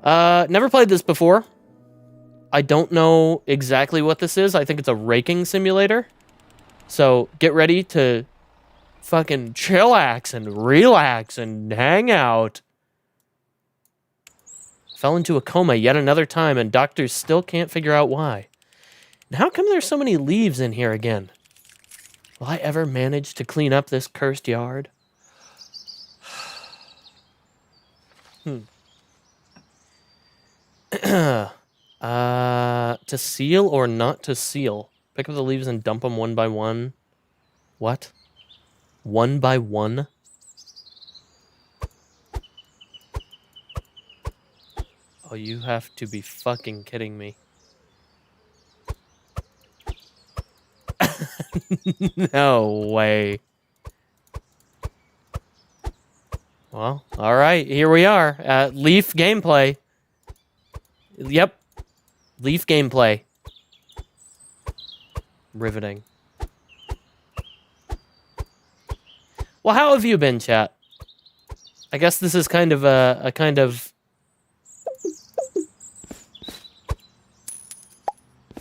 Never played this before. I don't know exactly what this is. I think it's a raking simulator. So get ready to fucking chillax and relax and hang out. Fell into a coma yet another time, and doctors still can't figure out why. And how come there's so many leaves in here again? Will I ever manage to clean up this cursed yard? To seal or not to seal? Pick up the leaves and dump them one by one. What? One by one? Oh, you have to be fucking kidding me. No way. Well, alright, here we are. Leaf gameplay. Yep. Leaf gameplay. Riveting. Well, how have you been, chat? I guess this is kind of a kind of...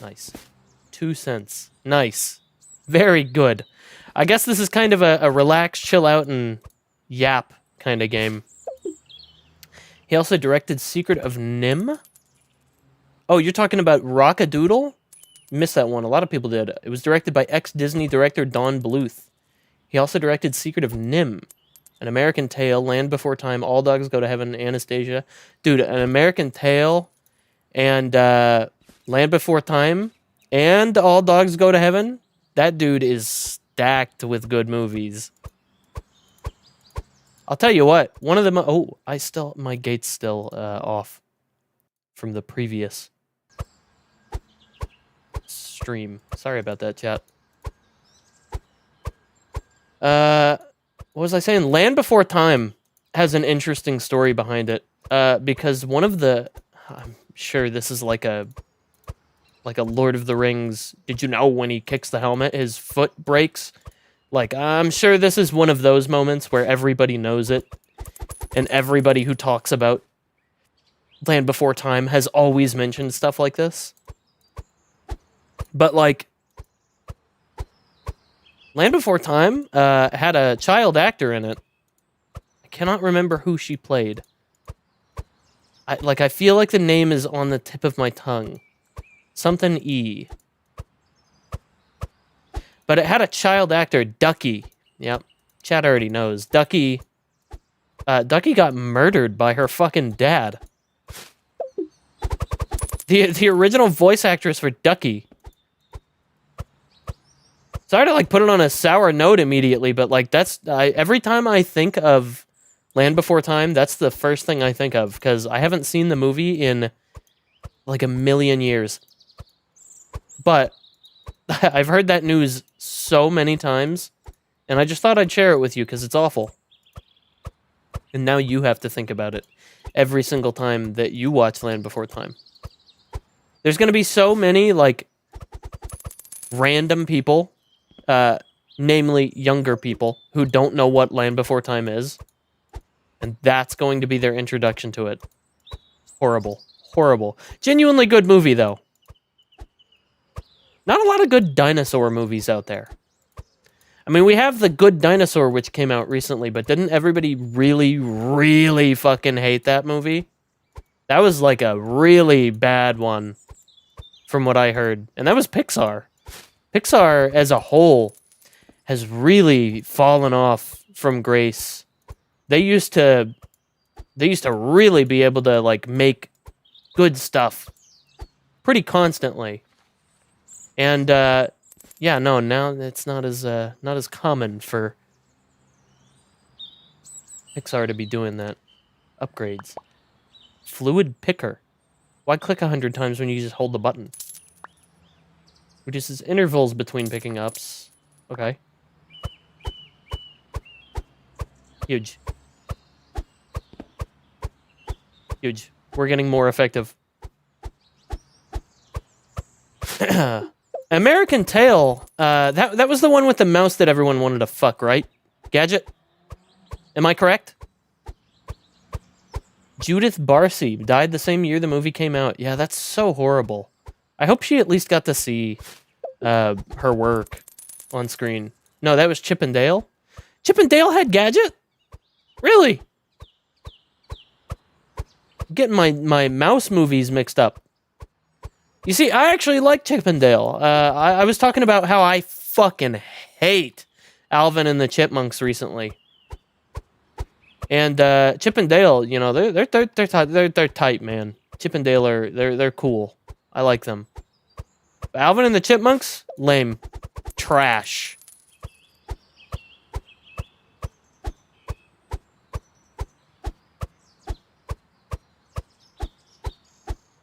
Nice. 2 cents. Nice. Very good. I guess this is kind of a relax, chill out, and yap kind of game. He also directed Secret of Nim. Oh, you're talking about Rock-a-Doodle? Missed that one. A lot of people did. It was directed by ex-Disney director Don Bluth. He also directed Secret of Nim, An American Tail, Land Before Time, All Dogs Go to Heaven, Anastasia. Dude, An American Tail and Land Before Time and All Dogs Go to Heaven. That dude is stacked with good movies. I'll tell you what. One of them... Oh, my gate's still off from the previous stream. Sorry about that, chat. What was I saying? Land Before Time has an interesting story behind it. Because one of the... I'm sure this is like a Lord of the Rings. Did you know when he kicks the helmet, his foot breaks? Like, I'm sure this is one of those moments where everybody knows it. And everybody who talks about Land Before Time has always mentioned stuff like this. But, like, Land Before Time had a child actor in it. I cannot remember who she played. I feel like the name is on the tip of my tongue. Something E. But it had a child actor, Ducky. Yep, chat already knows. Ducky got murdered by her fucking dad. The original voice actress for Ducky. Sorry to, like, put it on a sour note immediately, but, like, every time I think of Land Before Time, that's the first thing I think of, because I haven't seen the movie in, like, a million years. But I've heard that news so many times, and I just thought I'd share it with you, because it's awful. And now you have to think about it every single time that you watch Land Before Time. There's going to be so many, like, random people, namely younger people, who don't know what Land Before Time is. And that's going to be their introduction to it. Horrible. Horrible. Genuinely good movie, though. Not a lot of good dinosaur movies out there. I mean, we have The Good Dinosaur, which came out recently, but didn't everybody really, really fucking hate that movie? That was like a really bad one, from what I heard. And that was Pixar. Pixar, as a whole, has really fallen off from grace. They used to really be able to, like, make good stuff pretty constantly. And yeah, no, now it's not as common for Pixar to be doing that. Upgrades. Fluid picker. Why click 100 times when you just hold the button? Reduces intervals between picking ups. Okay. Huge. Huge. We're getting more effective. American Tail. That was the one with the mouse that everyone wanted to fuck, right? Gadget? Am I correct? Judith Barcy died the same year the movie came out. Yeah, that's so horrible. I hope she at least got to see her work on screen. No, that was Chip and Dale. Chip and Dale had Gadget? Really? I'm getting my mouse movies mixed up. You see, I actually like Chip and Dale. I was talking about how I fucking hate Alvin and the Chipmunks recently. And Chip and Dale, you know, they're tight, man. Chip and Dale they're cool. I like them. But Alvin and the Chipmunks, lame, trash.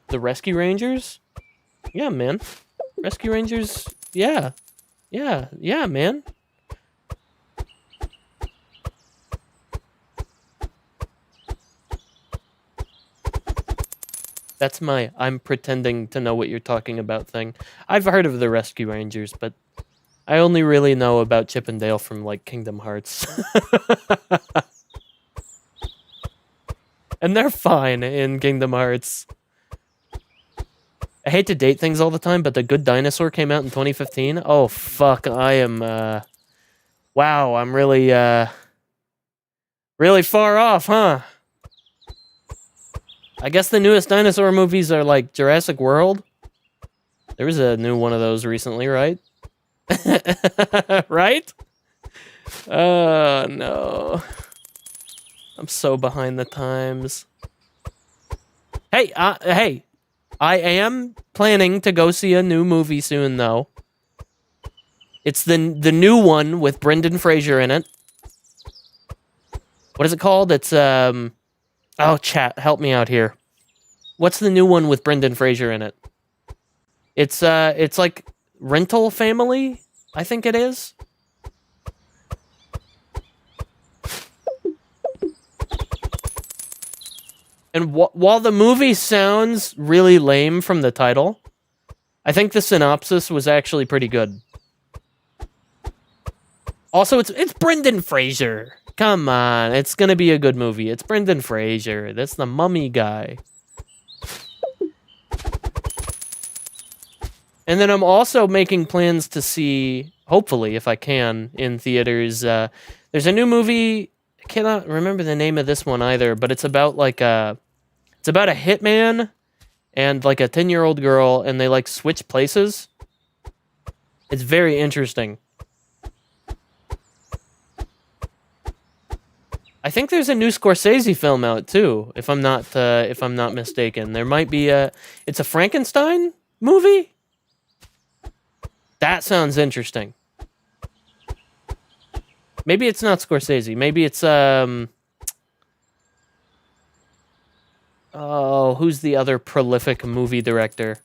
The Rescue Rangers, yeah, man. Rescue Rangers, yeah, man. That's my I'm pretending to know what you're talking about thing. I've heard of the Rescue Rangers, but I only really know about Chip and Dale from, like, Kingdom Hearts. And they're fine in Kingdom Hearts. I hate to date things all the time, but The Good Dinosaur came out in 2015. Oh, fuck, I am, wow, I'm really, really far off, huh? I guess the newest dinosaur movies are like Jurassic World. There was a new one of those recently, right? Right? Oh, no. I'm so behind the times. Hey, hey. I am planning to go see a new movie soon, though. It's the new one with Brendan Fraser in it. What is it called? It's, oh, chat, help me out here. What's the new one with Brendan Fraser in it? It's like Rental Family, I think it is. And while the movie sounds really lame from the title, I think the synopsis was actually pretty good. Also, it's Brendan Fraser. Come on, it's gonna be a good movie. It's Brendan Fraser. That's the mummy guy. And then I'm also making plans to see, hopefully, if I can, in theaters. There's a new movie. I cannot remember the name of this one either, but it's about like it's about a hitman and like a 10-year-old girl, and they like switch places. It's very interesting. I think there's a new Scorsese film out too, if I'm not mistaken. There might be it's a Frankenstein movie? That sounds interesting. Maybe it's not Scorsese. Maybe it's oh, who's the other prolific movie director?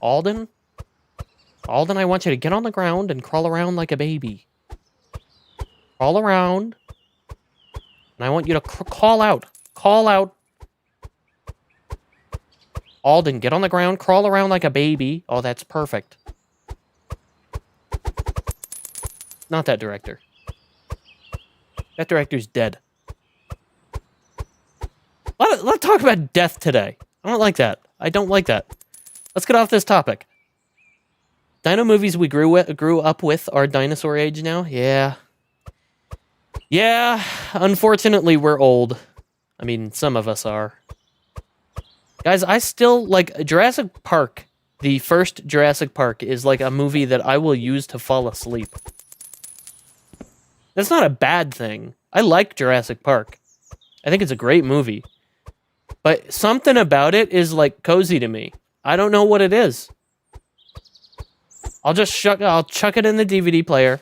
Alden? Alden, I want you to get on the ground and crawl around like a baby. Crawl around. And I want you to call out. Call out. Alden, get on the ground, crawl around like a baby. Oh, that's perfect. Not that director. That director's dead. Let's talk about death today. I don't like that. I don't like that. Let's get off this topic. Dino movies we grew up with are dinosaur age now? Yeah. Yeah, unfortunately, we're old. I mean, some of us are. Guys, I still, like, Jurassic Park, the first Jurassic Park, is like a movie that I will use to fall asleep. That's not a bad thing. I like Jurassic Park. I think it's a great movie. But something about it is, like, cozy to me. I don't know what it is. I'll chuck it in the DVD player.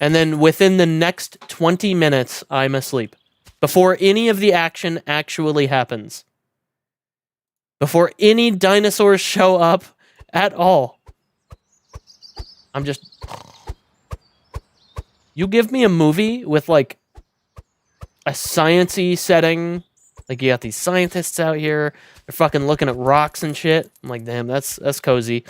And then within the next 20 minutes, I'm asleep. Before any of the action actually happens. Before any dinosaurs show up at all. I'm just... You give me a movie with, like, a science-y setting. Like, you got these scientists out here. They're fucking looking at rocks and shit. I'm like, damn, that's cozy.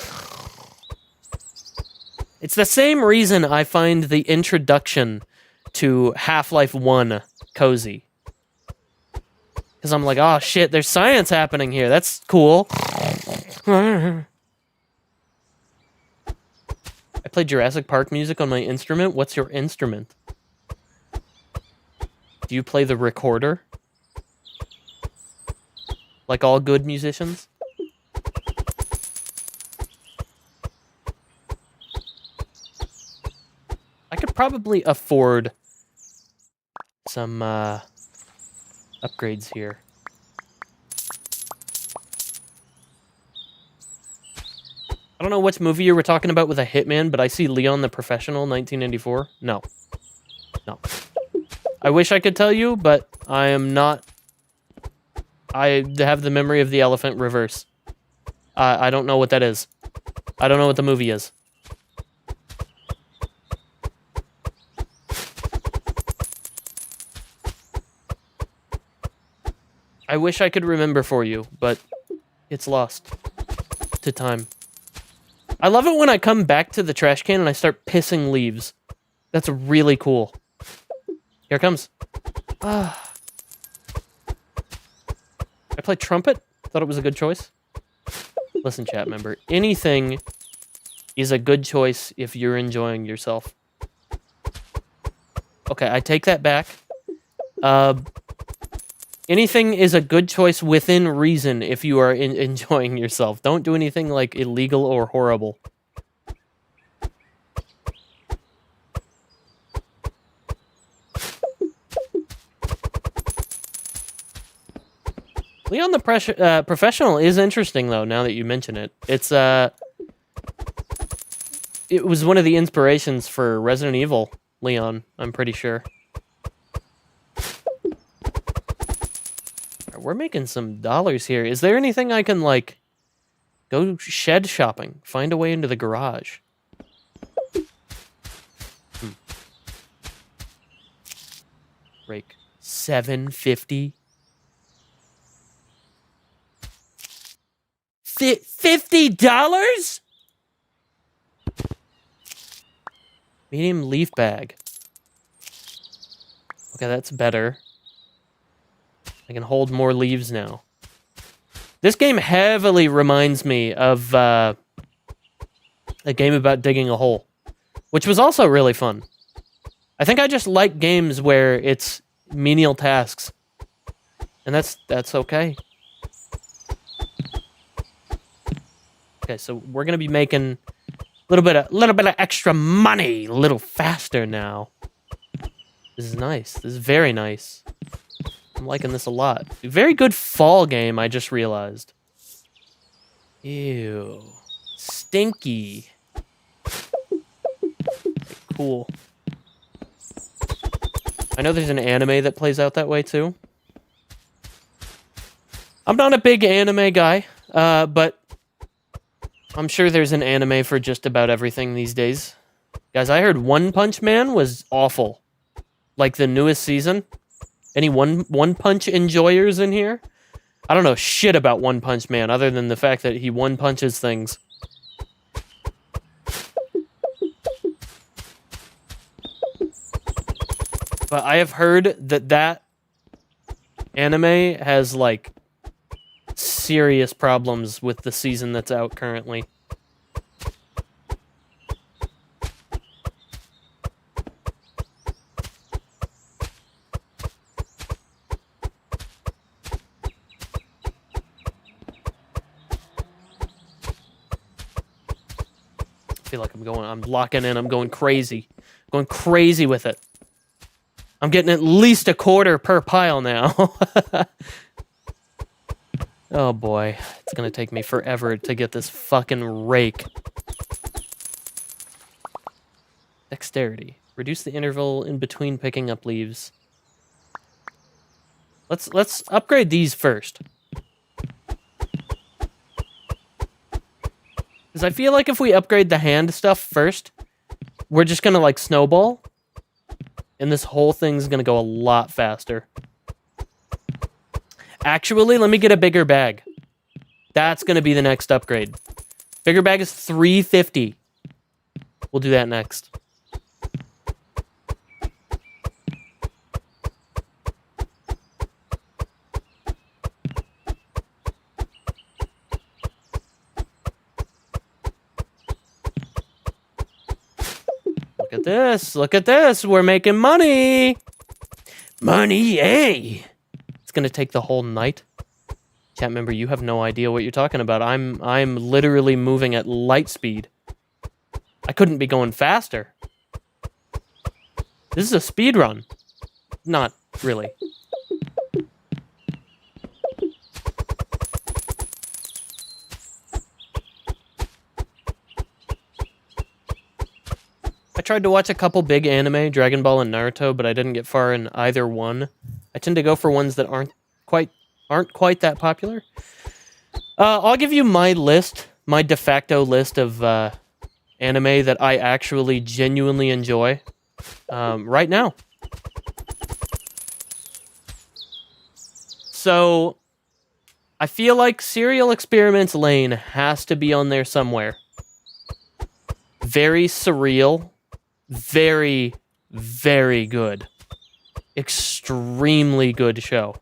It's the same reason I find the introduction to Half-Life 1 cozy. Because I'm like, oh shit, there's science happening here. That's cool. I play Jurassic Park music on my instrument. What's your instrument? Do you play the recorder? Like all good musicians? I could probably afford some upgrades here. I don't know which movie you were talking about with a hitman, but I see Leon the Professional, 1994. No. No. I wish I could tell you, but I am not... I have the memory of the elephant reverse. I don't know what that is. I don't know what the movie is. I wish I could remember for you, but it's lost to time. I love it when I come back to the trash can and I start pissing leaves. That's really cool. Here it comes. I played trumpet. Thought it was a good choice. Listen, chat member. Anything is a good choice if you're enjoying yourself. Okay, I take that back. Anything is a good choice within reason if you are enjoying yourself. Don't do anything like illegal or horrible. Leon the Professional is interesting though. Now that you mention it, it's it was one of the inspirations for Resident Evil. Leon, I'm pretty sure. We're making some dollars here. Is there anything I can, like, go shed shopping? Find a way into the garage. Rake. $7.50. $50? Medium leaf bag. Okay, that's better. I can hold more leaves now. This game heavily reminds me of a game about digging a hole, which was also really fun. I think I just like games where it's menial tasks, and that's okay. Okay, so we're gonna be making a little bit of extra money a little faster now. This is nice. This is very nice. I'm liking this a lot. Very good fall game, I just realized. Ew. Stinky. Cool. I know there's an anime that plays out that way, too. I'm not a big anime guy, but I'm sure there's an anime for just about everything these days. Guys, I heard One Punch Man was awful. Like the newest season. Any One Punch enjoyers in here? I don't know shit about One Punch Man other than the fact that he one punches things. But I have heard that anime has, like, serious problems with the season that's out currently. I feel like I'm locking in, I'm going crazy. Going crazy with it. I'm getting at least a quarter per pile now. Oh boy, it's gonna take me forever to get this fucking rake. Dexterity. Reduce the interval in between picking up leaves. Let's upgrade these first. Because I feel like if we upgrade the hand stuff first, we're just gonna, like, snowball. And this whole thing's gonna go a lot faster. Actually, let me get a bigger bag. That's gonna be the next upgrade. Bigger bag is $3.50. We'll do that next. at this. Look at this. We're making money. Money, hey. It's going to take the whole night. Chat member, you have no idea what you're talking about. I'm literally moving at light speed. I couldn't be going faster. This is a speed run. Not really. I tried to watch a couple big anime, Dragon Ball and Naruto, but I didn't get far in either one. I tend to go for ones that aren't quite that popular. I'll give you my list, my de facto list of anime that I actually genuinely enjoy right now. So, I feel like Serial Experiments Lane has to be on there somewhere. Very surreal. Very, very good. Extremely good show.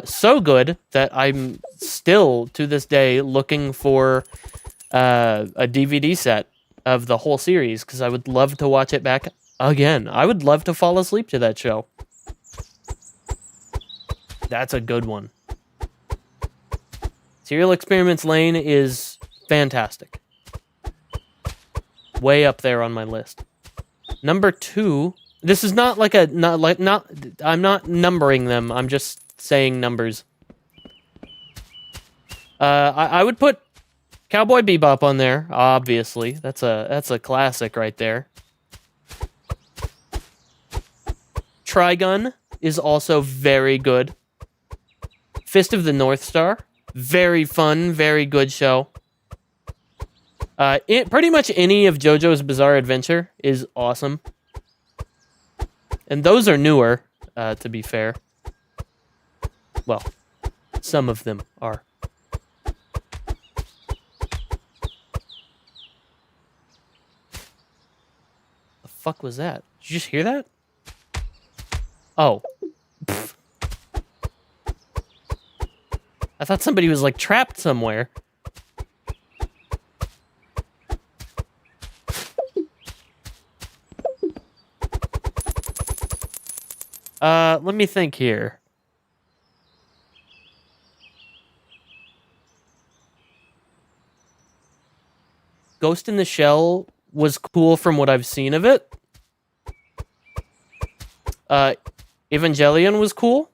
So good that I'm still, to this day, looking for a DVD set of the whole series, because I would love to watch it back again. I would love to fall asleep to that show. That's a good one. Serial Experiments Lane is fantastic. Way up there on my list. Number 2. This is not like a I'm not numbering them. I'm just saying numbers. I would put Cowboy Bebop on there. Obviously, that's a classic right there. Trigun is also very good. Fist of the North Star, very fun, very good show. Pretty much any of JoJo's Bizarre Adventure is awesome. And those are newer, to be fair. Well, some of them are. The fuck was that? Did you just hear that? Oh. Pfft. I thought somebody was, like, trapped somewhere. Let me think here. Ghost in the Shell was cool from what I've seen of it. Evangelion was cool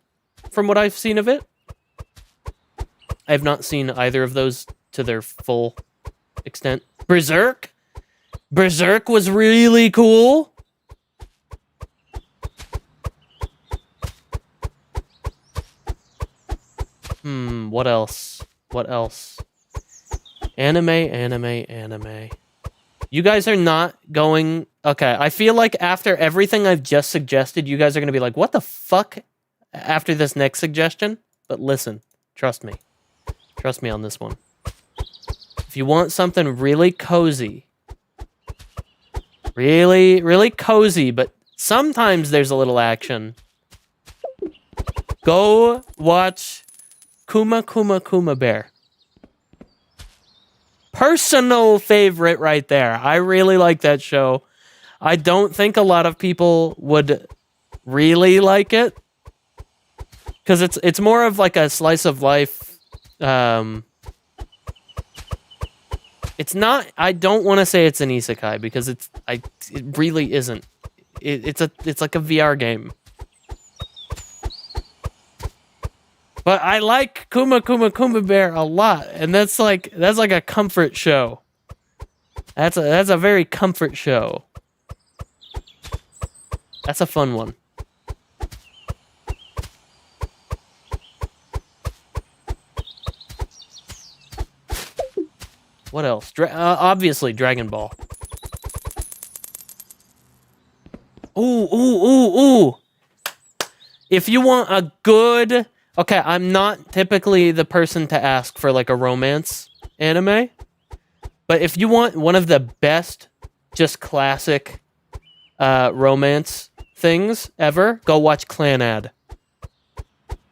from what I've seen of it. I have not seen either of those to their full extent. Berserk? Berserk was really cool. What else? What else? Anime. You guys are not going... Okay, I feel like after everything I've just suggested, you guys are going to be like, what the fuck after this next suggestion? But listen, trust me. Trust me on this one. If you want something really cozy, really cozy, but sometimes there's a little action, go watch Kuma Bear. Personal favorite right there. I really like that show. I don't think a lot of people would really like it, because it's more of like a slice of life. It's not. I don't want to say it's an isekai, because it really isn't. It's like a VR game. But I like Kuma Bear a lot, and that's like a comfort show. That's a very comfort show. That's a fun one. What else? Obviously, Dragon Ball. Ooh. If you want a good... Okay, I'm not typically the person to ask for, like, a romance anime. But if you want one of the best, just classic romance things ever, go watch Clanad.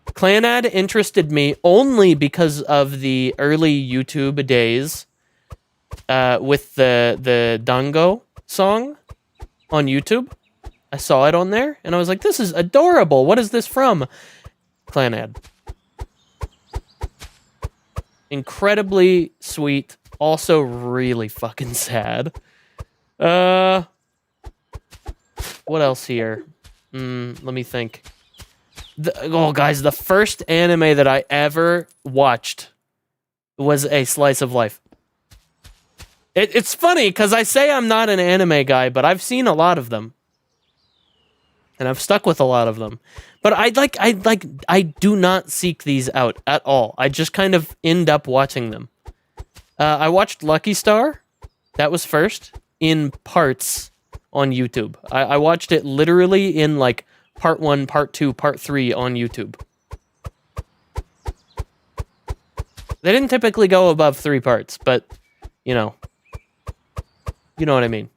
Clanad interested me only because of the early YouTube days with the dango song on YouTube. I saw it on there, and I was like, this is adorable. What is this from? Clan ad. Incredibly sweet. Also really fucking sad. What else here? Let me think. Guys, the first anime that I ever watched was a slice of life. It's funny, because I say I'm not an anime guy, but I've seen a lot of them. And I've stuck with a lot of them. But I do not seek these out at all. I just kind of end up watching them. I watched Lucky Star. That was first, in parts on YouTube. I watched it literally in, like, part 1, part 2, part 3 on YouTube. They didn't typically go above 3 parts, but, you know. You know what I mean.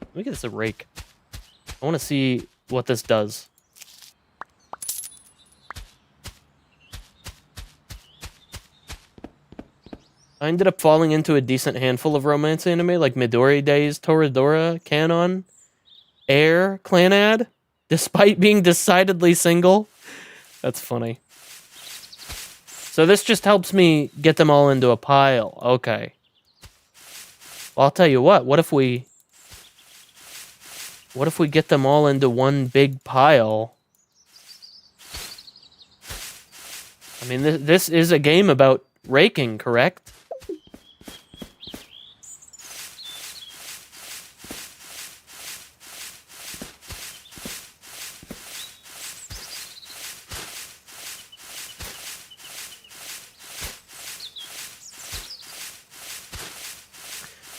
Let me get this a rake. I want to see what this does. I ended up falling into a decent handful of romance anime, like Midori Days, Toradora, Canon, Air, Clanad, despite being decidedly single. That's funny. So this just helps me get them all into a pile. Okay. Well, I'll tell you what. What if we get them all into one big pile? I mean, this is a game about raking, correct?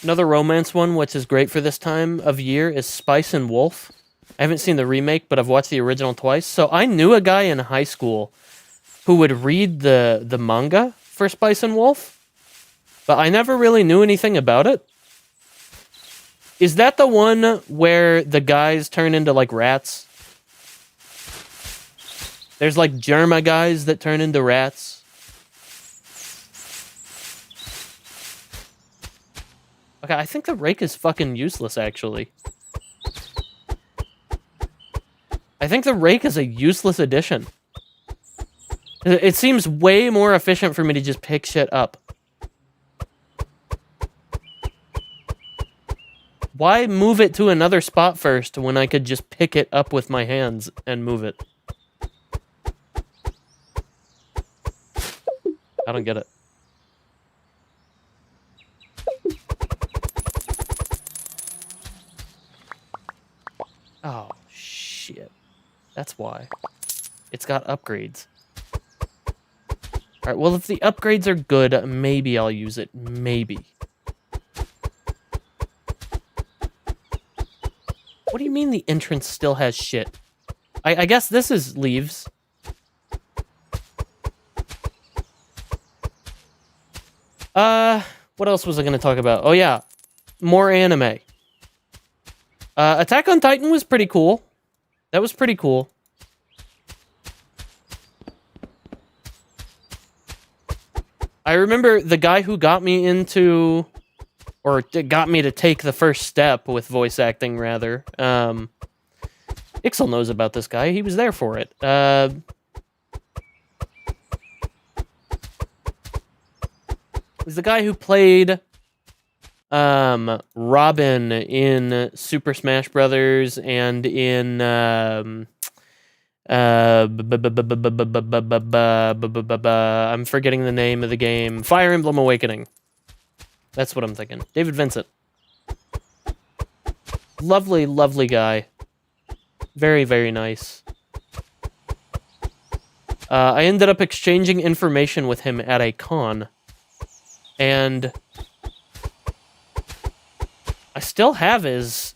Another romance one, which is great for this time of year, is Spice and Wolf. I haven't seen the remake, but I've watched the original twice. So I knew a guy in high school who would read the manga for Spice and Wolf, but I never really knew anything about it. Is that the one where the guys turn into, like, rats? There's, like, Germa guys that turn into rats. Okay, I think the rake is fucking useless, actually. I think the rake is a useless addition. It seems way more efficient for me to just pick shit up. Why move it to another spot first when I could just pick it up with my hands and move it? I don't get it. Oh, shit. That's why. It's got upgrades. Alright, well, if the upgrades are good, maybe I'll use it. Maybe. What do you mean the entrance still has shit? I guess this is leaves. What else was I going to talk about? Oh, yeah. More anime. Attack on Titan was pretty cool. That was pretty cool. I remember the guy who got me into, or got me to take the first step with voice acting, rather. Ixel knows about this guy. He was there for it. He's the guy who played Robin in Super Smash Brothers and in I'm forgetting the name of the game. Fire Emblem Awakening. That's what I'm thinking. David Vincent. Lovely, lovely guy. Very, very nice. I ended up exchanging information with him at a con. And I still have his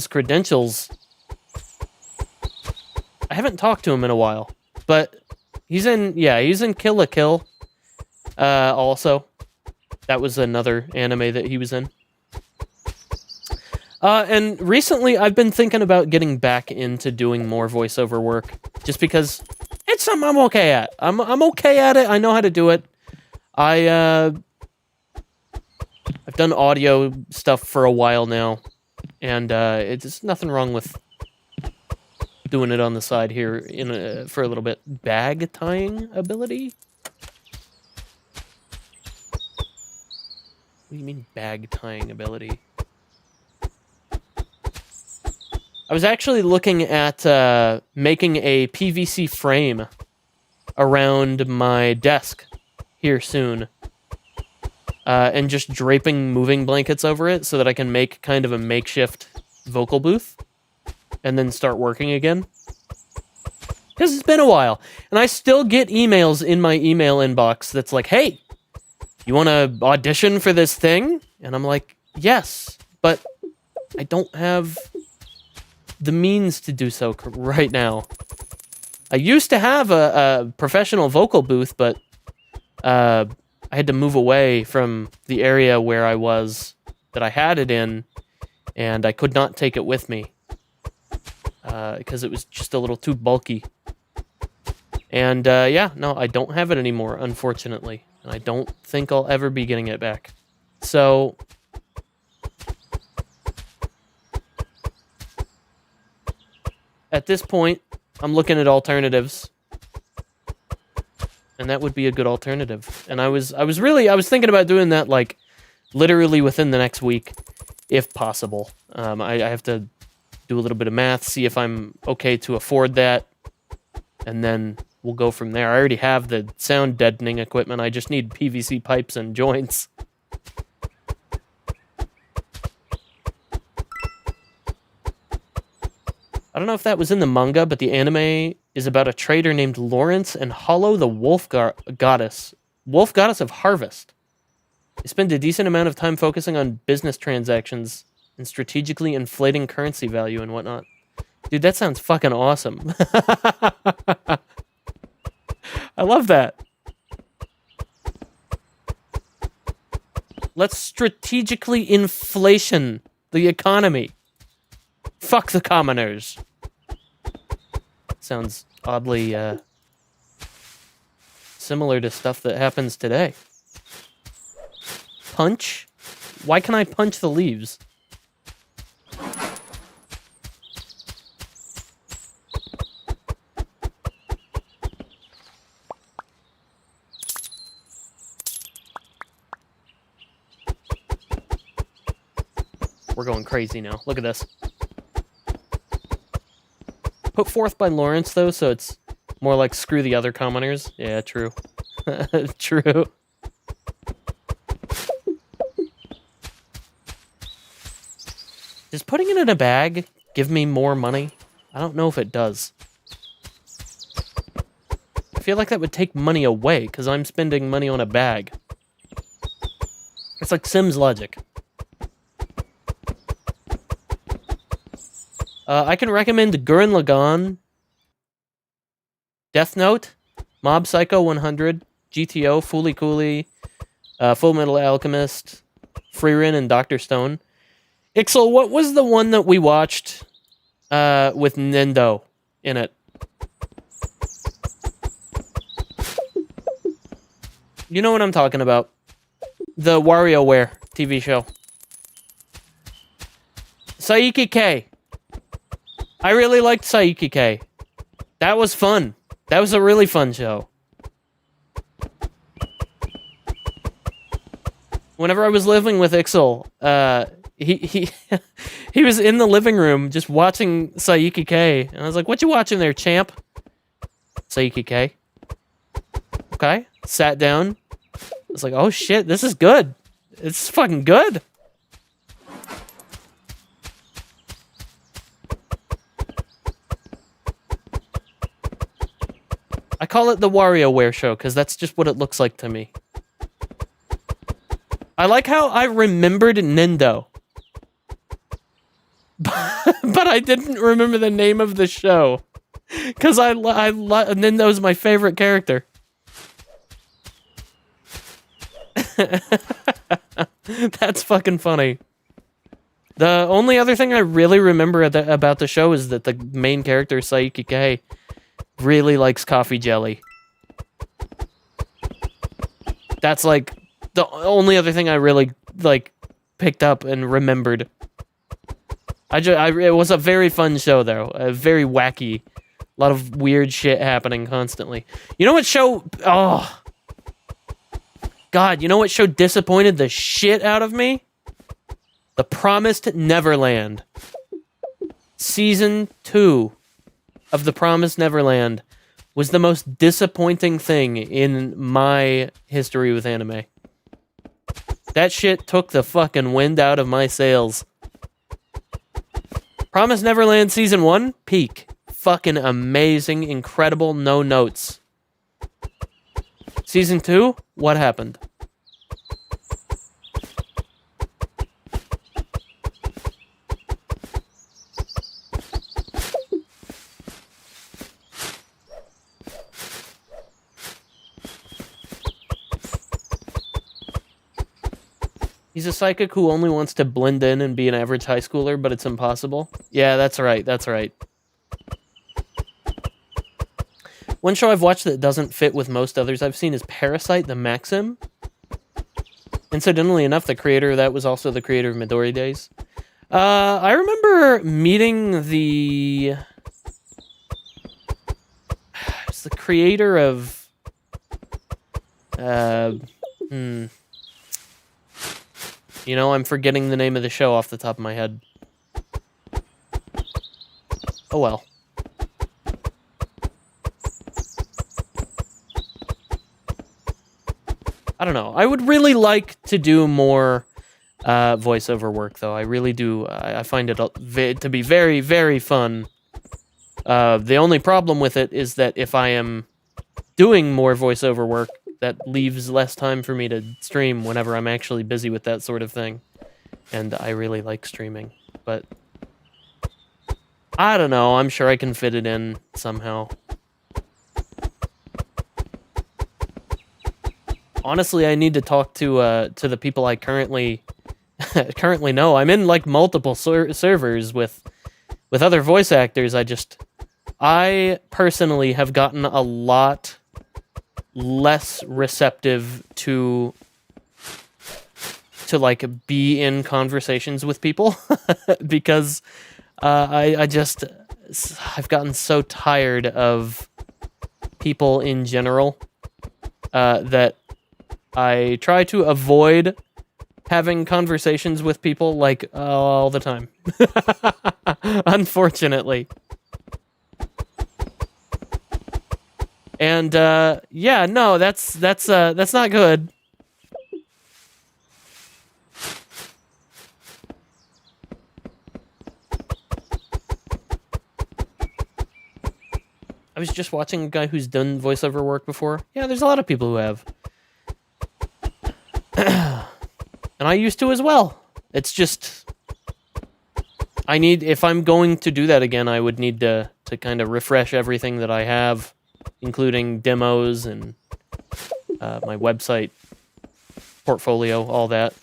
credentials. I haven't talked to him in a while, but he's in Kill la Kill. Also, that was another anime that he was in. And recently, I've been thinking about getting back into doing more voiceover work, just because it's something I'm okay at. I'm okay at it. I know how to do it. I've done audio stuff for a while now, and it's nothing wrong with doing it on the side here for a little bit. Bag tying ability? What do you mean bag tying ability? I was actually looking at making a PVC frame around my desk here soon. And just draping moving blankets over it so that I can make kind of a makeshift vocal booth and then start working again. Because it's been a while. And I still get emails in my email inbox that's like, hey, you want to audition for this thing? And I'm like, yes, but I don't have the means to do so right now. I used to have a professional vocal booth, but I had to move away from the area where I was, that I had it in, and I could not take it with me because it was just a little too bulky. And yeah, no, I don't have it anymore, unfortunately. And I don't think I'll ever be getting it back. So at this point, I'm looking at alternatives. And that would be a good alternative. And I was thinking about doing that, like, literally within the next week, if possible. I have to do a little bit of math, see if I'm okay to afford that, and then we'll go from there. I already have the sound deadening equipment. I just need PVC pipes and joints. I don't know if that was in the manga, but the anime is about a trader named Lawrence and Hollow the Wolf Goddess. Wolf Goddess of Harvest. They spend a decent amount of time focusing on business transactions and strategically inflating currency value and whatnot. Dude, that sounds fucking awesome. I love that. Let's strategically inflation the economy. Fuck the commoners. Sounds oddly similar to stuff that happens today. Punch? Why can I punch the leaves? We're going crazy now. Look at this. Put forth by Lawrence, though, so it's more like screw the other commoners. Yeah, true. True. Does putting it in a bag give me more money? I don't know if it does. I feel like that would take money away, because I'm spending money on a bag. It's like Sims logic. I can recommend Gurren Lagann, Death Note, Mob Psycho 100, GTO, Fooly Cooly, Full Metal Alchemist, Frieren, and Dr. Stone. Ixel, what was the one that we watched with Nendo in it? You know what I'm talking about. The WarioWare TV show. Saiki K. I really liked Saiki K. That was fun. That was a really fun show. Whenever I was living with Ixel, he he was in the living room just watching Saiki K. And I was like, what you watching there, champ? Saiki K. Okay. Sat down. I was like, oh shit, this is good. It's fucking good. I call it the WarioWare show because that's just what it looks like to me. I like how I remembered Nendo. But I didn't remember the name of the show. Because Nendo's my favorite character. That's fucking funny. The only other thing I really remember about the show is that the main character, Saiki K, really likes coffee jelly. That's like the only other thing I really like picked up and remembered. It was a very fun show though, very wacky, a lot of weird shit happening constantly. You know what show? Oh, God! You know what show disappointed the shit out of me? The Promised Neverland. Season 2 of The Promised Neverland was the most disappointing thing in my history with anime. That shit took the fucking wind out of my sails. Promised Neverland Season 1, peak. Fucking amazing, incredible, no notes. Season 2, what happened? He's a psychic who only wants to blend in and be an average high schooler, but it's impossible. Yeah, that's right, that's right. One show I've watched that doesn't fit with most others I've seen is Parasite the Maxim. Incidentally enough, the creator of that was also the creator of Midori Days. I remember meeting the... It's the creator of... You know, I'm forgetting the name of the show off the top of my head. Oh well. I don't know. I would really like to do more voiceover work, though. I really do. I find it to be very, very fun. The only problem with it is that if I am doing more voiceover work, that leaves less time for me to stream whenever I'm actually busy with that sort of thing. And I really like streaming, but I don't know. I'm sure I can fit it in somehow. Honestly, I need to talk to the people I currently know. I'm in like multiple servers with other voice actors. I personally have gotten a lot less receptive to like be in conversations with people because I've gotten so tired of people in general that I try to avoid having conversations with people like all the time. Unfortunately. And yeah, no, that's not good. I was just watching a guy who's done voiceover work before. Yeah, there's a lot of people who have. And I used to as well. It's just if I'm going to do that again, I would need to kind of refresh everything that I have, including demos and my website, portfolio, all that.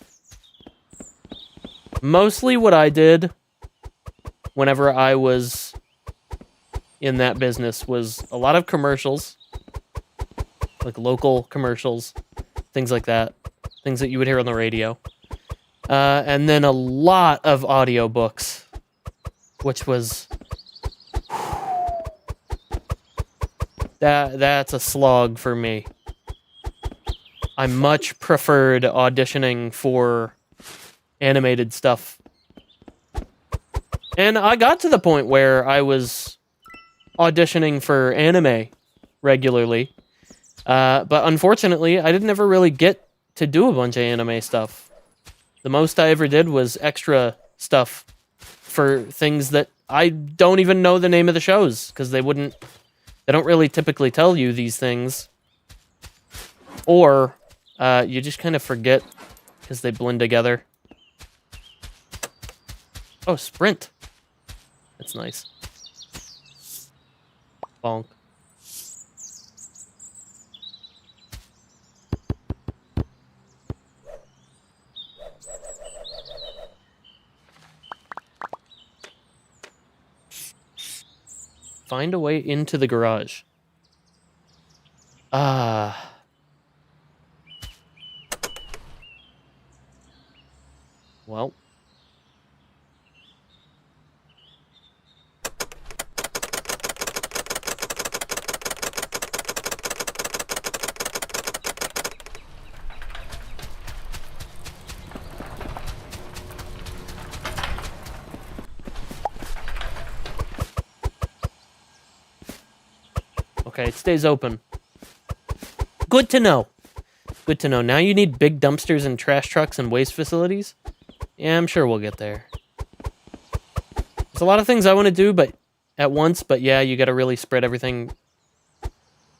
Mostly what I did whenever I was in that business was a lot of commercials, like local commercials, things like that, things that you would hear on the radio. And then a lot of audiobooks, which was... That's a slog for me. I much preferred auditioning for animated stuff. And I got to the point where I was auditioning for anime regularly. But unfortunately, I didn't ever really get to do a bunch of anime stuff. The most I ever did was extra stuff for things that I don't even know the name of the shows, because they don't really typically tell you these things. Or you just kind of forget because they blend together. Oh, sprint. That's nice. Bonk. find a way into the garage. Well. Okay, it stays open. Good to know. Good to know. Now you need big dumpsters and trash trucks and waste facilities? Yeah, I'm sure we'll get there. There's a lot of things I want to do but at once, but yeah, you gotta really spread everything.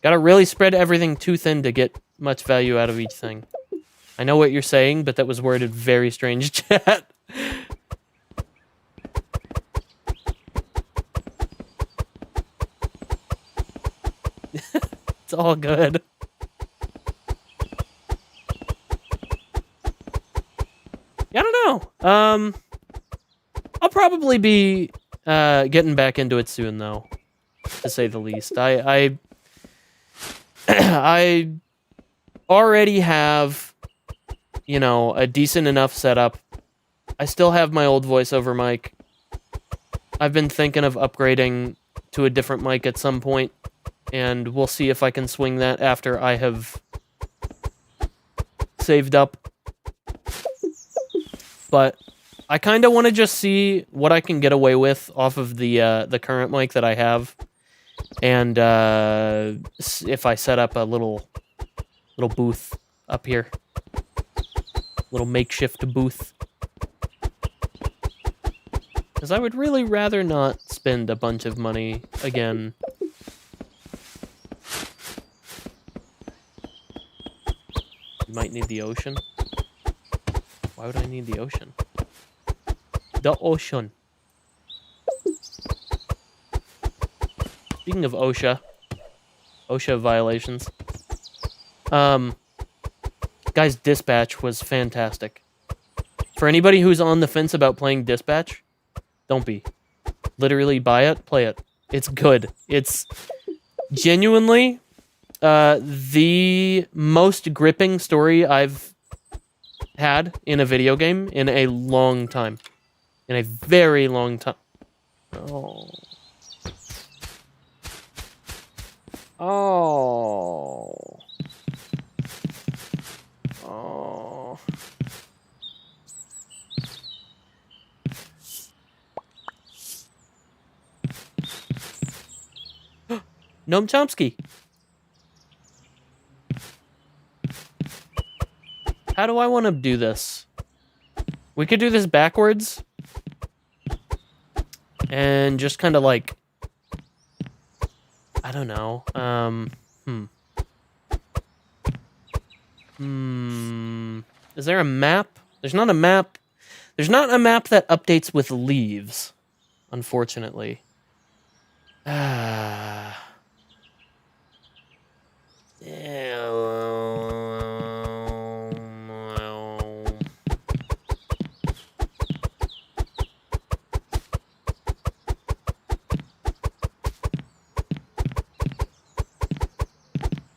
Gotta really spread everything too thin to get much value out of each thing. I know what you're saying, but that was worded very strange, chat. It's all good. Yeah, I don't know. I'll probably be getting back into it soon, though, to say the least. I already have, you know, a decent enough setup. I still have my old voiceover mic. I've been thinking of upgrading to a different mic at some point, and we'll see if I can swing that after I have saved up. But I kind of want to just see what I can get away with off of the current mic that I have, and if I set up a little booth up here, little makeshift booth, because I would really rather not spend a bunch of money again. You might need the ocean. Why would I need the ocean? The ocean. Speaking of OSHA violations. Guys, Dispatch was fantastic. For anybody who's on the fence about playing Dispatch, don't be. Literally buy it, play it. It's good. It's genuinely the most gripping story I've had in a video game in a long time. In a very long time. Oh. Oh. Oh. Noam Chomsky. How do I want to do this? We could do this backwards. And just kind of like... I don't know. Is there a map? There's not a map. There's not a map that updates with leaves, unfortunately.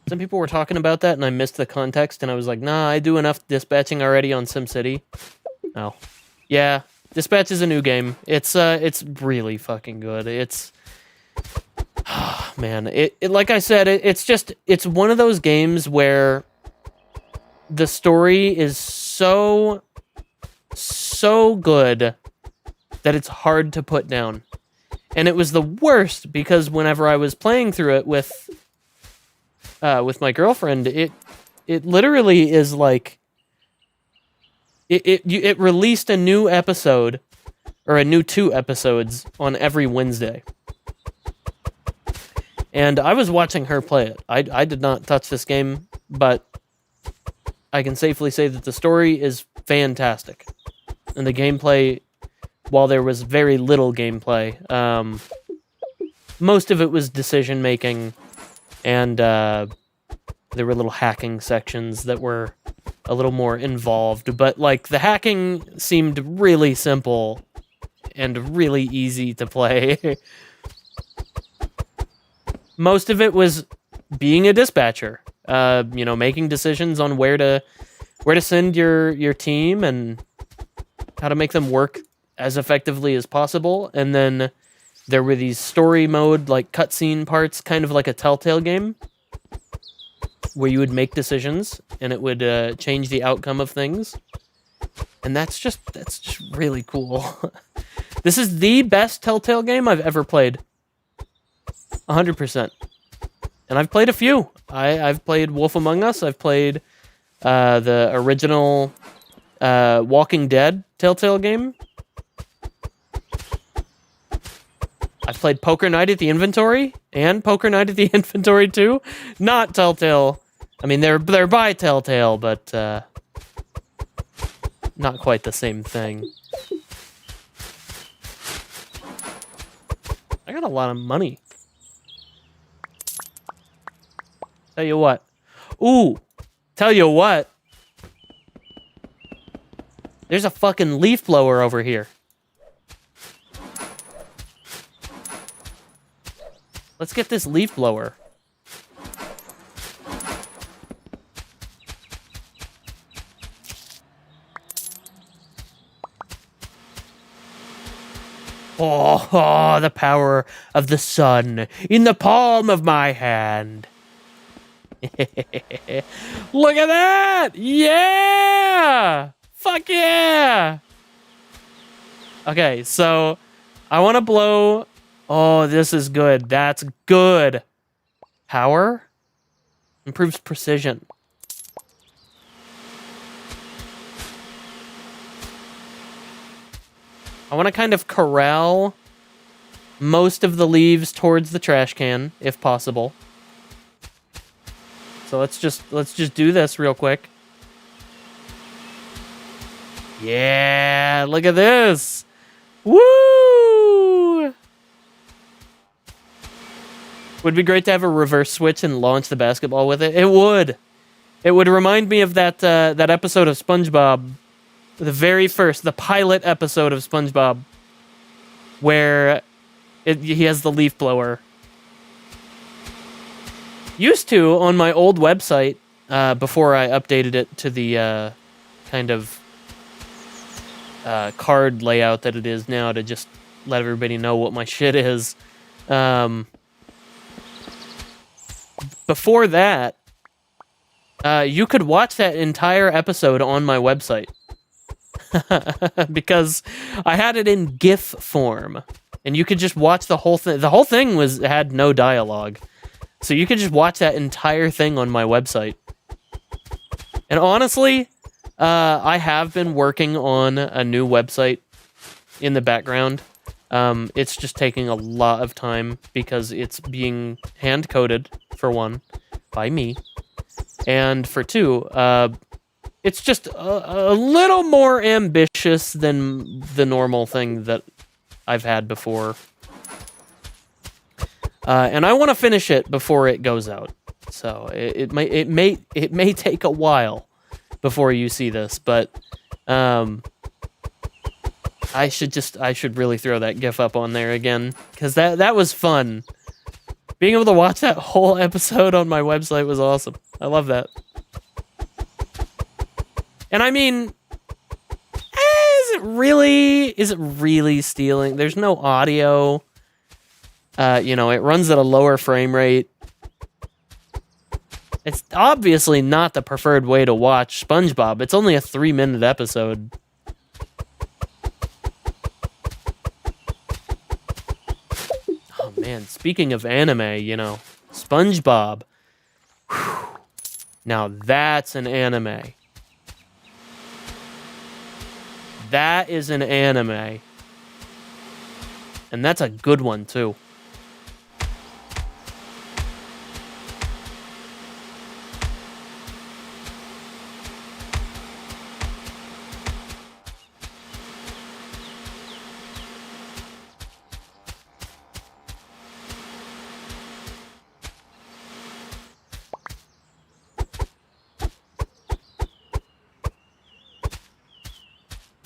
Some people were talking about that, and I missed the context, and I was like, nah, I do enough dispatching already on SimCity. Oh. Yeah, Dispatch is a new game. It's really fucking good. It's... Oh, man, it like I said, it's one of those games where the story is so good that it's hard to put down. And it was the worst, because whenever I was playing through it with my girlfriend, it literally is like it released a new episode, or a new 2 episodes on every Wednesday. And I was watching her play it. I did not touch this game, but I can safely say that the story is fantastic. And the gameplay, while there was very little gameplay, most of it was decision making, and there were little hacking sections that were a little more involved. But like the hacking seemed really simple and really easy to play. most of it was being a dispatcher. Making decisions on where to send your team and how to make them work as effectively as possible. And then there were these story mode, like cutscene parts, kind of like a Telltale game, where you would make decisions and it would change the outcome of things. And that's just really cool. This is the best Telltale game I've ever played. 100%. And I've played a few. I've played Wolf Among Us. I've played the original Walking Dead Telltale game. I've played Poker Night at the Inventory and Poker Night at the Inventory 2. Not Telltale. I mean, they're by Telltale, but not quite the same thing. I got a lot of money. Tell you what. Ooh, tell you what. There's a fucking leaf blower over here. Let's get this leaf blower. Oh, the power of the sun in the palm of my hand. Look at that! Yeah! Fuck yeah! Okay, so I want to blow. Oh, this is good. That's good. Power improves precision. I want to kind of corral most of the leaves towards the trash can, if possible. So let's just do this real quick. Yeah, look at this. Woo! Would be great to have a reverse switch and launch the basketball with it. It would. It would remind me of that episode of SpongeBob, the pilot episode of SpongeBob, where he has the leaf blower. Used to, on my old website, before I updated it to the kind of card layout that it is now to just let everybody know what my shit is. Before that, you could watch that entire episode on my website. Because I had it in GIF form, and you could just watch the whole thing. The whole thing had no dialogue, so you could just watch that entire thing on my website. And honestly, I have been working on a new website in the background. It's just taking a lot of time because it's being hand-coded, for one, by me, and for two, it's just a little more ambitious than the normal thing that I've had before. And I want to finish it before it goes out. So it may take a while before you see this, but I should really throw that GIF up on there again, because that was fun. Being able to watch that whole episode on my website was awesome. I love that. And I mean, is it really stealing? There's no audio. It runs at a lower frame rate. It's obviously not the preferred way to watch SpongeBob. It's only a 3-minute episode. Oh man, speaking of anime, SpongeBob. Whew. Now that's an anime. That is an anime. And that's a good one, too.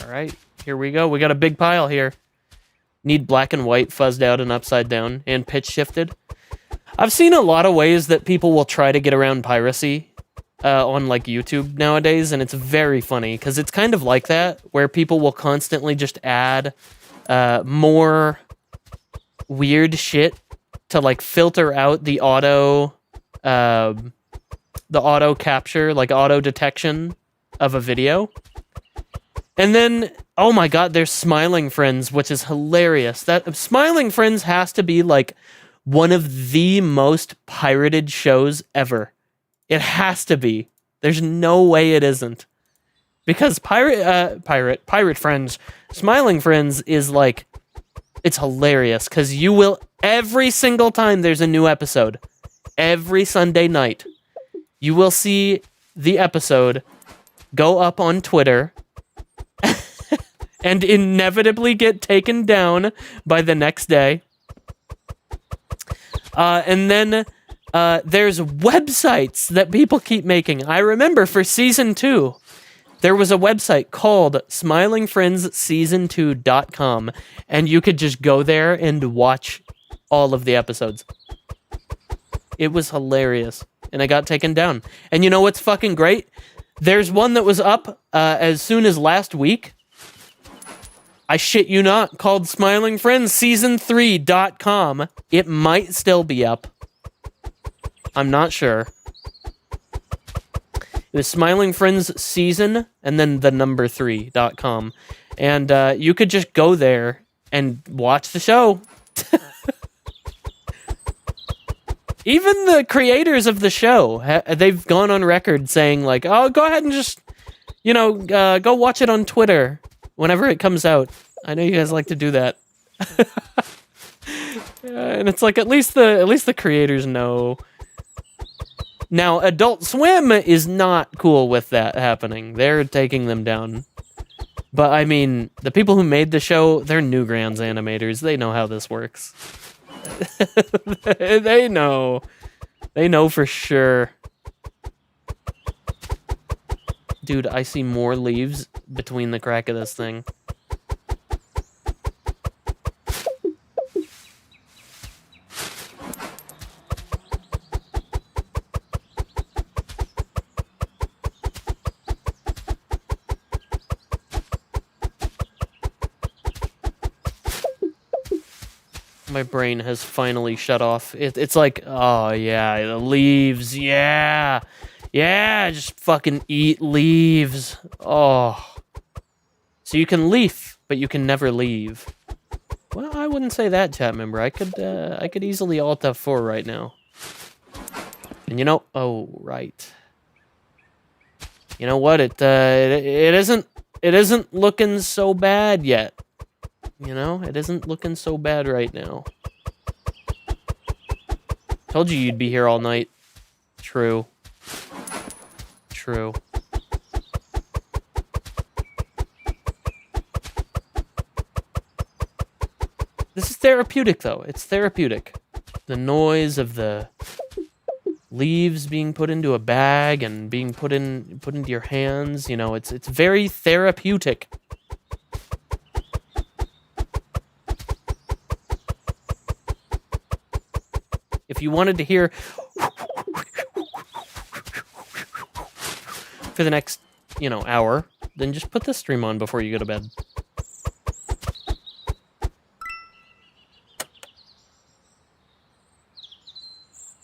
Alright, here we go. We got a big pile here. Need black and white fuzzed out and upside down and pitch shifted. I've seen a lot of ways that people will try to get around piracy on like YouTube nowadays, and it's very funny because it's kind of like that, where people will constantly just add more weird shit to like filter out the auto capture, like auto detection of a video. And then, oh my god, there's Smiling Friends, which is hilarious. That Smiling Friends has to be like one of the most pirated shows ever. It has to be. There's no way it isn't. Because Pirate Friends, Smiling Friends is like, it's hilarious because you will, every single time there's a new episode, every Sunday night, you will see the episode go up on Twitter and inevitably get taken down by the next day. And then there's websites that people keep making. I remember for season 2, there was a website called smilingfriendsseason2.com, and you could just go there and watch all of the episodes. It was hilarious, and I got taken down. And you know what's fucking great? There's one that was up as soon as last week. I shit you not, called smilingfriendsseason3.com. It might still be up. I'm not sure. It was Smiling Friends Season and then the number 3.com. And you could just go there and watch the show. Even the creators of the show, they've gone on record saying like, oh, go ahead and just, go watch it on Twitter whenever it comes out. I know you guys like to do that. And it's like, at least the creators know. Now, Adult Swim is not cool with that happening. They're taking them down. But, I mean, the people who made the show, they're Newgrounds animators. They know how this works. They know. They know for sure. Dude, I see more leaves between the crack of this thing. My brain has finally shut off. It's like, oh yeah, the leaves, yeah, just fucking eat leaves. Oh, so you can leaf, but you can never leave. Well, I wouldn't say that, chat member. I could easily Alt F4 right now. And oh right. You know what? It isn't looking so bad yet. It isn't looking so bad right now. Told you you'd be here all night. True. True. This is therapeutic, though. It's therapeutic. The noise of the leaves being put into a bag and being put into your hands, it's very therapeutic. If you wanted to hear for the next, hour, then just put this stream on before you go to bed.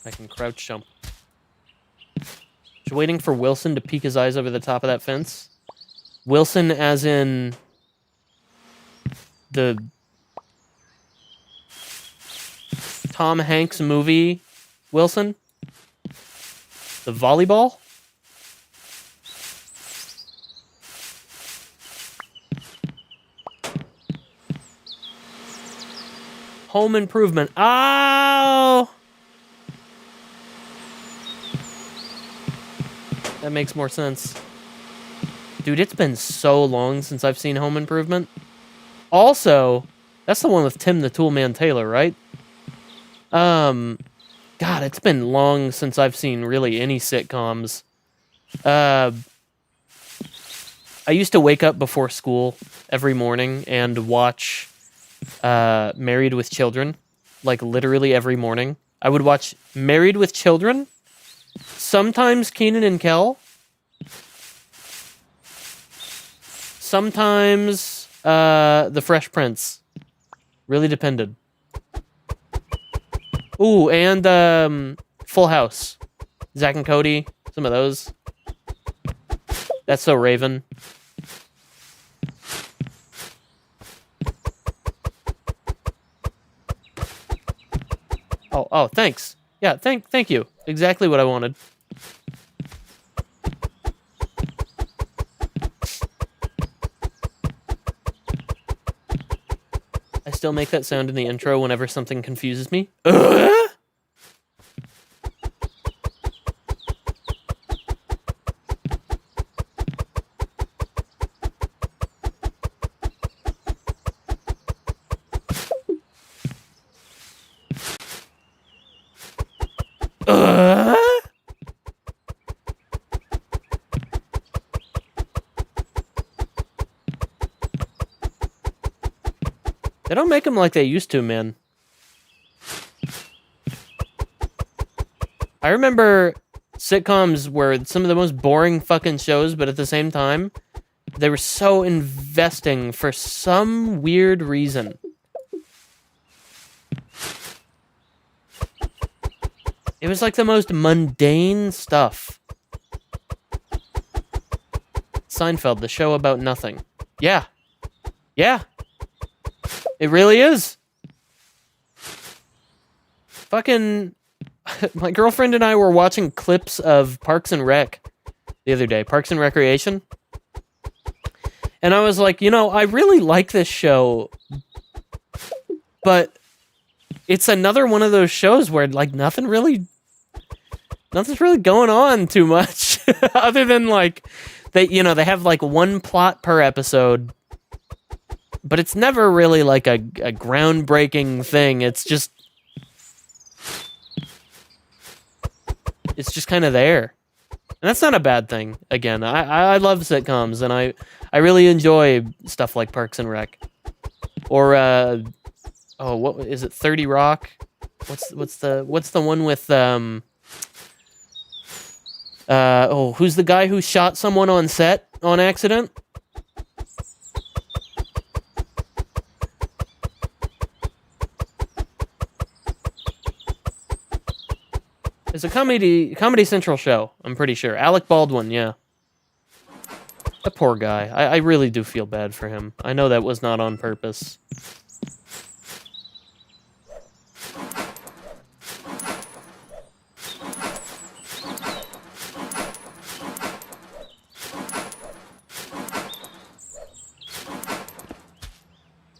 I can crouch jump. Just waiting for Wilson to peek his eyes over the top of that fence. Wilson as in the Tom Hanks movie, Wilson? The volleyball? Home Improvement. Oh! That makes more sense. Dude, it's been so long since I've seen Home Improvement. Also, that's the one with Tim the Toolman Taylor, right? God, it's been long since I've seen really any sitcoms. I used to wake up before school every morning and watch Married with Children, like literally every morning. I would watch Married with Children. Sometimes Kenan and Kel. Sometimes The Fresh Prince. Really depended. Ooh, and Full House. Zack and Cody. Some of those. That's So Raven. Oh, thanks. Yeah, thank you. Exactly what I wanted. I still make that sound in the intro whenever something confuses me. They don't make them like they used to, man. I remember sitcoms were some of the most boring fucking shows, but at the same time, they were so investing for some weird reason. It was like the most mundane stuff. Seinfeld, the show about nothing. Yeah. Yeah. It really is. Fucking... My girlfriend and I were watching clips of Parks and Rec the other day. Parks and Recreation. And I was like, you know, I really like this show, but it's another one of those shows where, like, nothing's really going on too much. Other than, like, they have, like, one plot per episode. But it's never really like a groundbreaking thing. It's just kind of there. And that's not a bad thing. Again, I love sitcoms, and I really enjoy stuff like Parks and Rec. Or what is it? 30 Rock? What's the one with who's the guy who shot someone on set on accident? It's a Comedy Central show, I'm pretty sure. Alec Baldwin, yeah. That poor guy. I really do feel bad for him. I know that was not on purpose.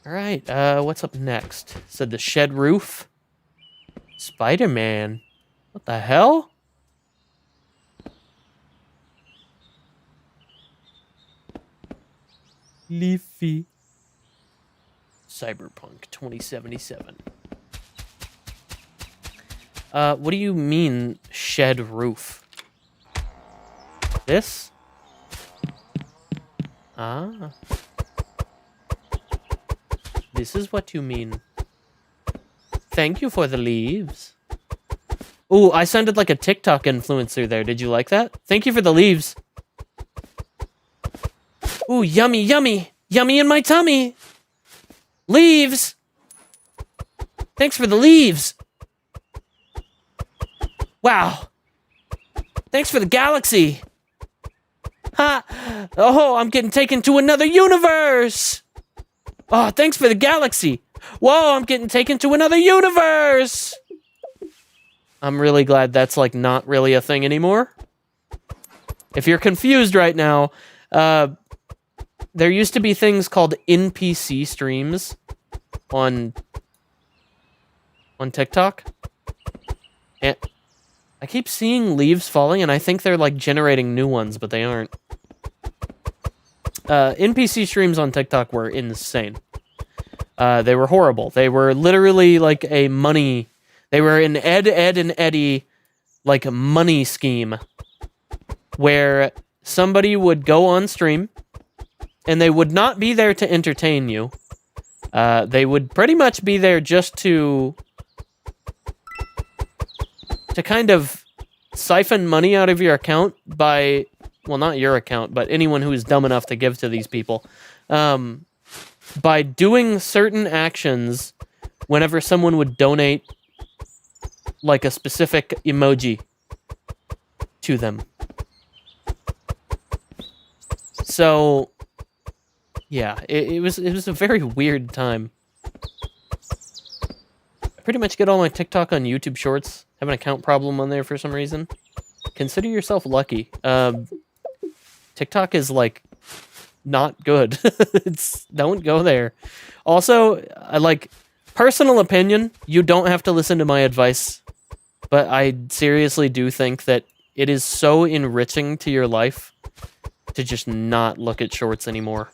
Alright, what's up next? Said the shed roof. Spider-Man. What the hell? Leafy. Cyberpunk 2077. What do you mean, shed roof? This? Ah. This is what you mean. Thank you for the leaves. Ooh, I sounded like a TikTok influencer there. Did you like that? Thank you for the leaves. Ooh, yummy, yummy. Yummy in my tummy. Leaves. Thanks for the leaves. Wow. Thanks for the galaxy. Ha! Oh, I'm getting taken to another universe. Oh, thanks for the galaxy. Whoa, I'm getting taken to another universe. I'm really glad that's, like, not really a thing anymore. If you're confused right now, there used to be things called NPC streams on TikTok. And I keep seeing leaves falling, and I think they're, like, generating new ones, but they aren't. NPC streams on TikTok were insane. They were horrible. They were literally, like, a money... They were an Ed, and Eddie, like, money scheme, where somebody would go on stream, and they would not be there to entertain you. They would pretty much be there just to to kind of siphon money out of your account by, well, not your account, but anyone who is dumb enough to give to these people, by doing certain actions whenever someone would donate like a specific emoji to them. So, yeah, it was a very weird time. I pretty much get all my TikTok on YouTube Shorts. Have an account problem on there for some reason. Consider yourself lucky. TikTok is like not good. Don't go there. Also, I like personal opinion. You don't have to listen to my advice, but I seriously do think that it is so enriching to your life to just not look at shorts anymore.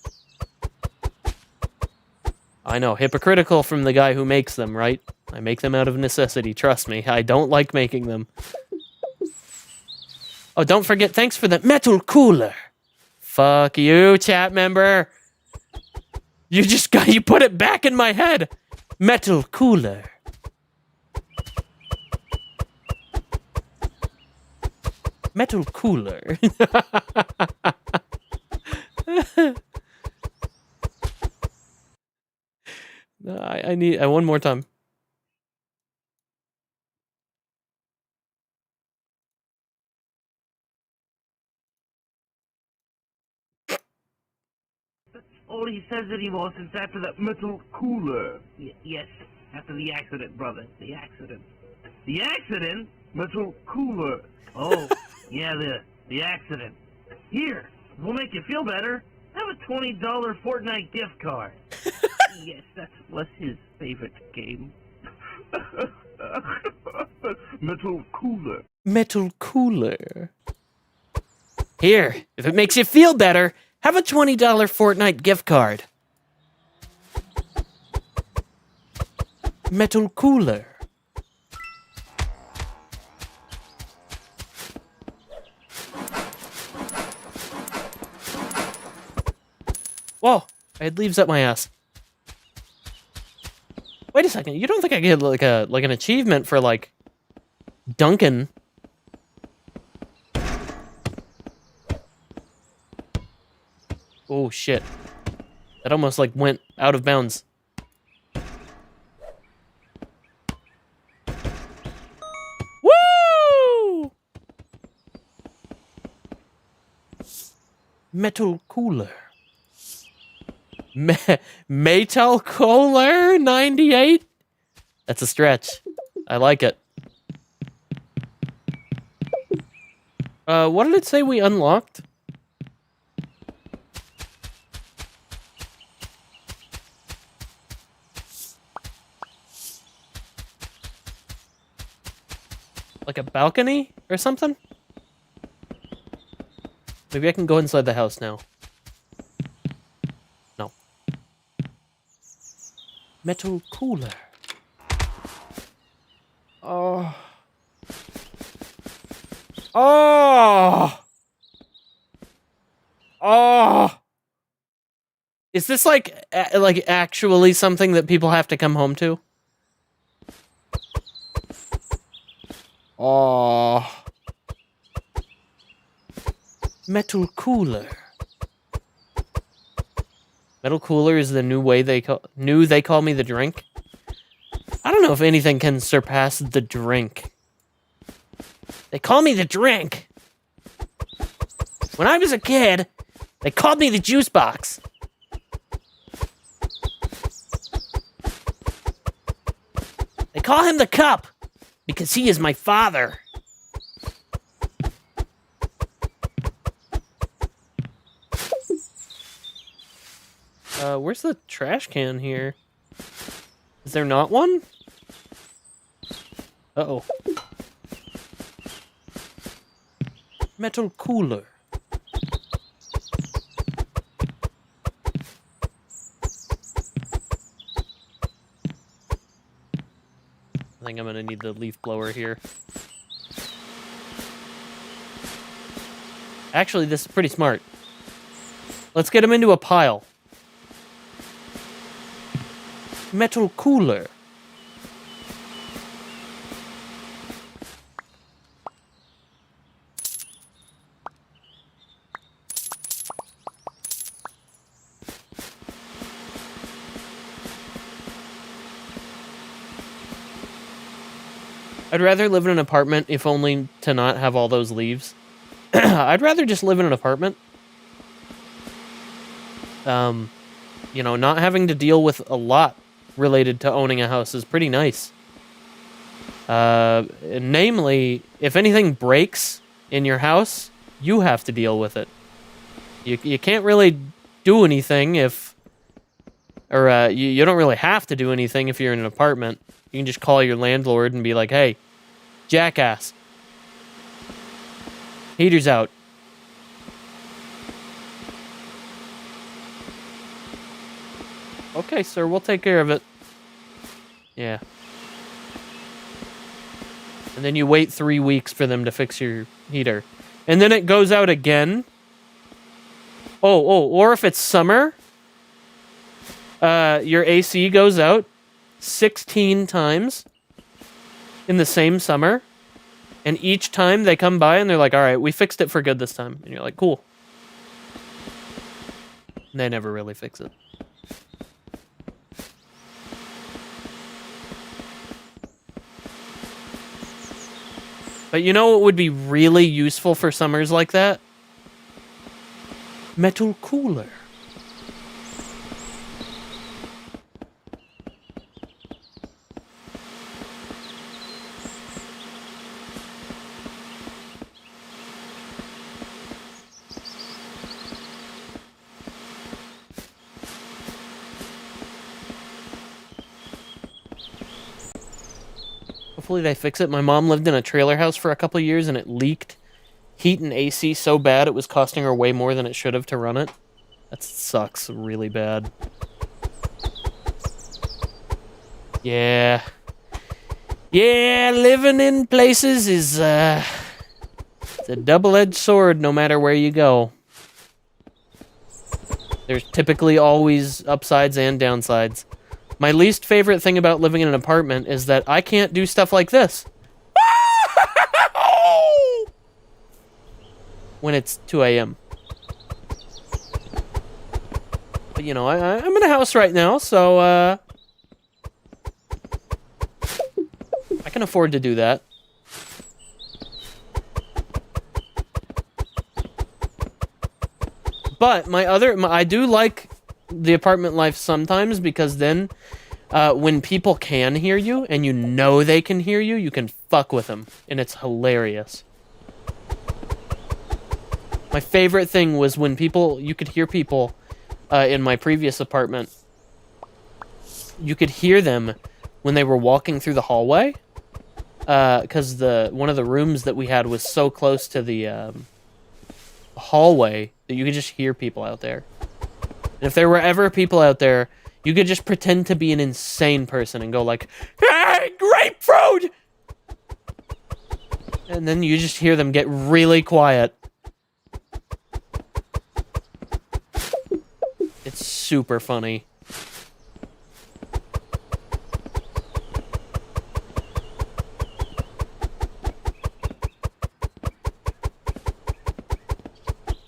I know, hypocritical from the guy who makes them, right? I make them out of necessity, trust me. I don't like making them. Oh, don't forget, thanks for the metal cooler. Fuck you, chat member. You put it back in my head. Metal cooler. Metal cooler. No, I need one more time. All he says that he wants is after that metal cooler. Yes, after the accident, brother. The accident. The accident? Metal cooler. Oh, yeah, the accident. Here, we'll make you feel better. Have a $20 Fortnite gift card. Yes, that's his favorite game. Metal cooler. Metal cooler. Here, if it makes you feel better, have a $20 Fortnite gift card. Metal cooler. Whoa, I had leaves up my ass. Wait a second, you don't think I get like an achievement for like Duncan? Oh shit. That almost like went out of bounds. Woo! Metal cooler. Metal cooler 98? That's a stretch. I like it. What did it say we unlocked? Like a balcony or something? Maybe I can go inside the house now. No. Metal cooler. Oh. Oh. Oh. Is this like actually something that people have to come home to? Oh. Metal cooler. Metal cooler is the new way they call me the drink. I don't know if anything can surpass the drink. They call me the drink. When I was a kid, they called me the juice box. They call him the cup because he is my father. Where's the trash can here? Is there not one? Uh-oh. Metal cooler. I think I'm gonna need the leaf blower here. Actually, this is pretty smart. Let's get him into a pile. Metal cooler. I'd rather live in an apartment if only to not have all those leaves. I'd rather just live in an apartment. You know, not having to deal with a lot related to owning a house is pretty nice. Namely, if anything breaks in your house, you have to deal with it. You can't really do anything if... Or, you don't really have to do anything if you're in an apartment. You can just call your landlord and be like, hey, jackass, heater's out. Okay, sir, we'll take care of it. Yeah. And then you wait 3 weeks for them to fix your heater. And then it goes out again. Or if it's summer, your AC goes out 16 times in the same summer. And each time they come by and they're like, all right, we fixed it for good this time. And you're like, cool. And they never really fix it. But you know what would be really useful for summers like that? Metal cooler. Hopefully they fix it. My mom lived in a trailer house for a couple of years and it leaked heat and AC so bad it was costing her way more than it should have to run it. That sucks really bad. Yeah. Yeah, living in places is, it's a double-edged sword no matter where you go. There's typically always upsides and downsides. My least favorite thing about living in an apartment is that I can't do stuff like this. When it's 2 a.m. But, you know, I'm in a house right now, so, I can afford to do that. But I do like the apartment life sometimes because then when people can hear you and you know they can hear you, you can fuck with them. And it's hilarious. My favorite thing was when you could hear people in my previous apartment. You could hear them when they were walking through the hallway. Because one of the rooms that we had was so close to the hallway that you could just hear people out there. And if there were ever people out there, you could just pretend to be an insane person and go like, "Hey, grapefruit!" And then you just hear them get really quiet. It's super funny.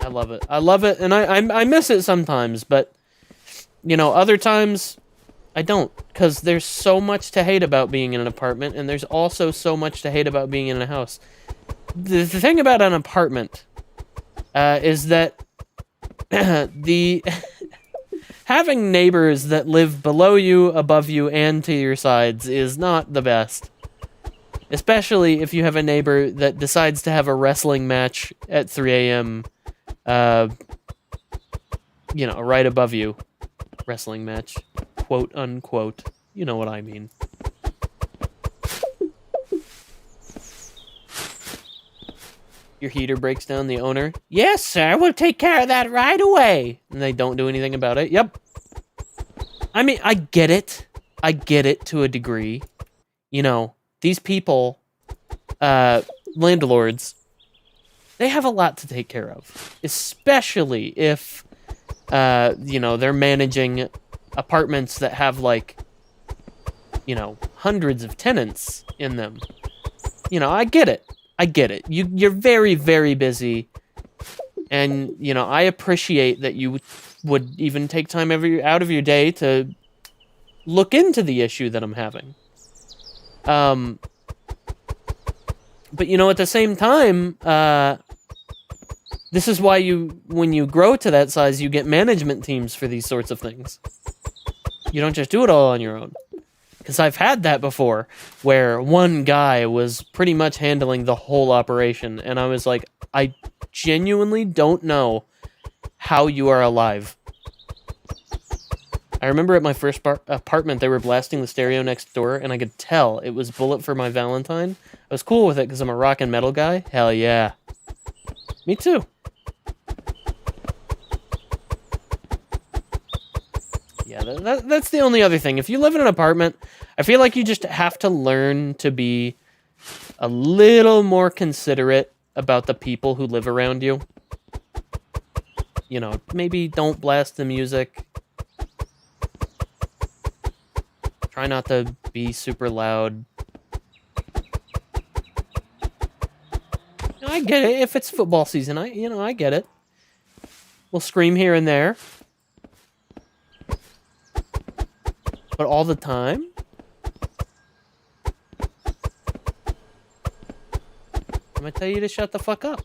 I love it. I love it, and I miss it sometimes, but, you know, other times, I don't, because there's so much to hate about being in an apartment, and there's also so much to hate about being in a house. The thing about an apartment is that having neighbors that live below you, above you, and to your sides is not the best. Especially if you have a neighbor that decides to have a wrestling match at 3 a.m., you know, right above you. Wrestling match. Quote, unquote. You know what I mean. Your heater breaks down, the owner. Yes, sir, we'll take care of that right away. And they don't do anything about it. Yep. I mean, I get it. I get it to a degree. You know, these people, landlords, they have a lot to take care of. Especially if, you know, they're managing apartments that have, like, you know, hundreds of tenants in them. You know, I get it. I get it. You're very, very busy. And, you know, I appreciate that you would even take time out of your day to look into the issue that I'm having. But at the same time, this is why when you grow to that size, you get management teams for these sorts of things. You don't just do it all on your own. Because I've had that before, where one guy was pretty much handling the whole operation, and I was like, I genuinely don't know how you are alive. I remember at my first apartment, they were blasting the stereo next door, and I could tell it was Bullet for My Valentine. I was cool with it because I'm a rock and metal guy. Hell yeah. Me too. Yeah, that's the only other thing. If you live in an apartment, I feel like you just have to learn to be a little more considerate about the people who live around you. Maybe don't blast the music. Try not to be super loud. I get it. If it's football season, I get it. We'll scream here and there. But all the time? I'm gonna tell you to shut the fuck up.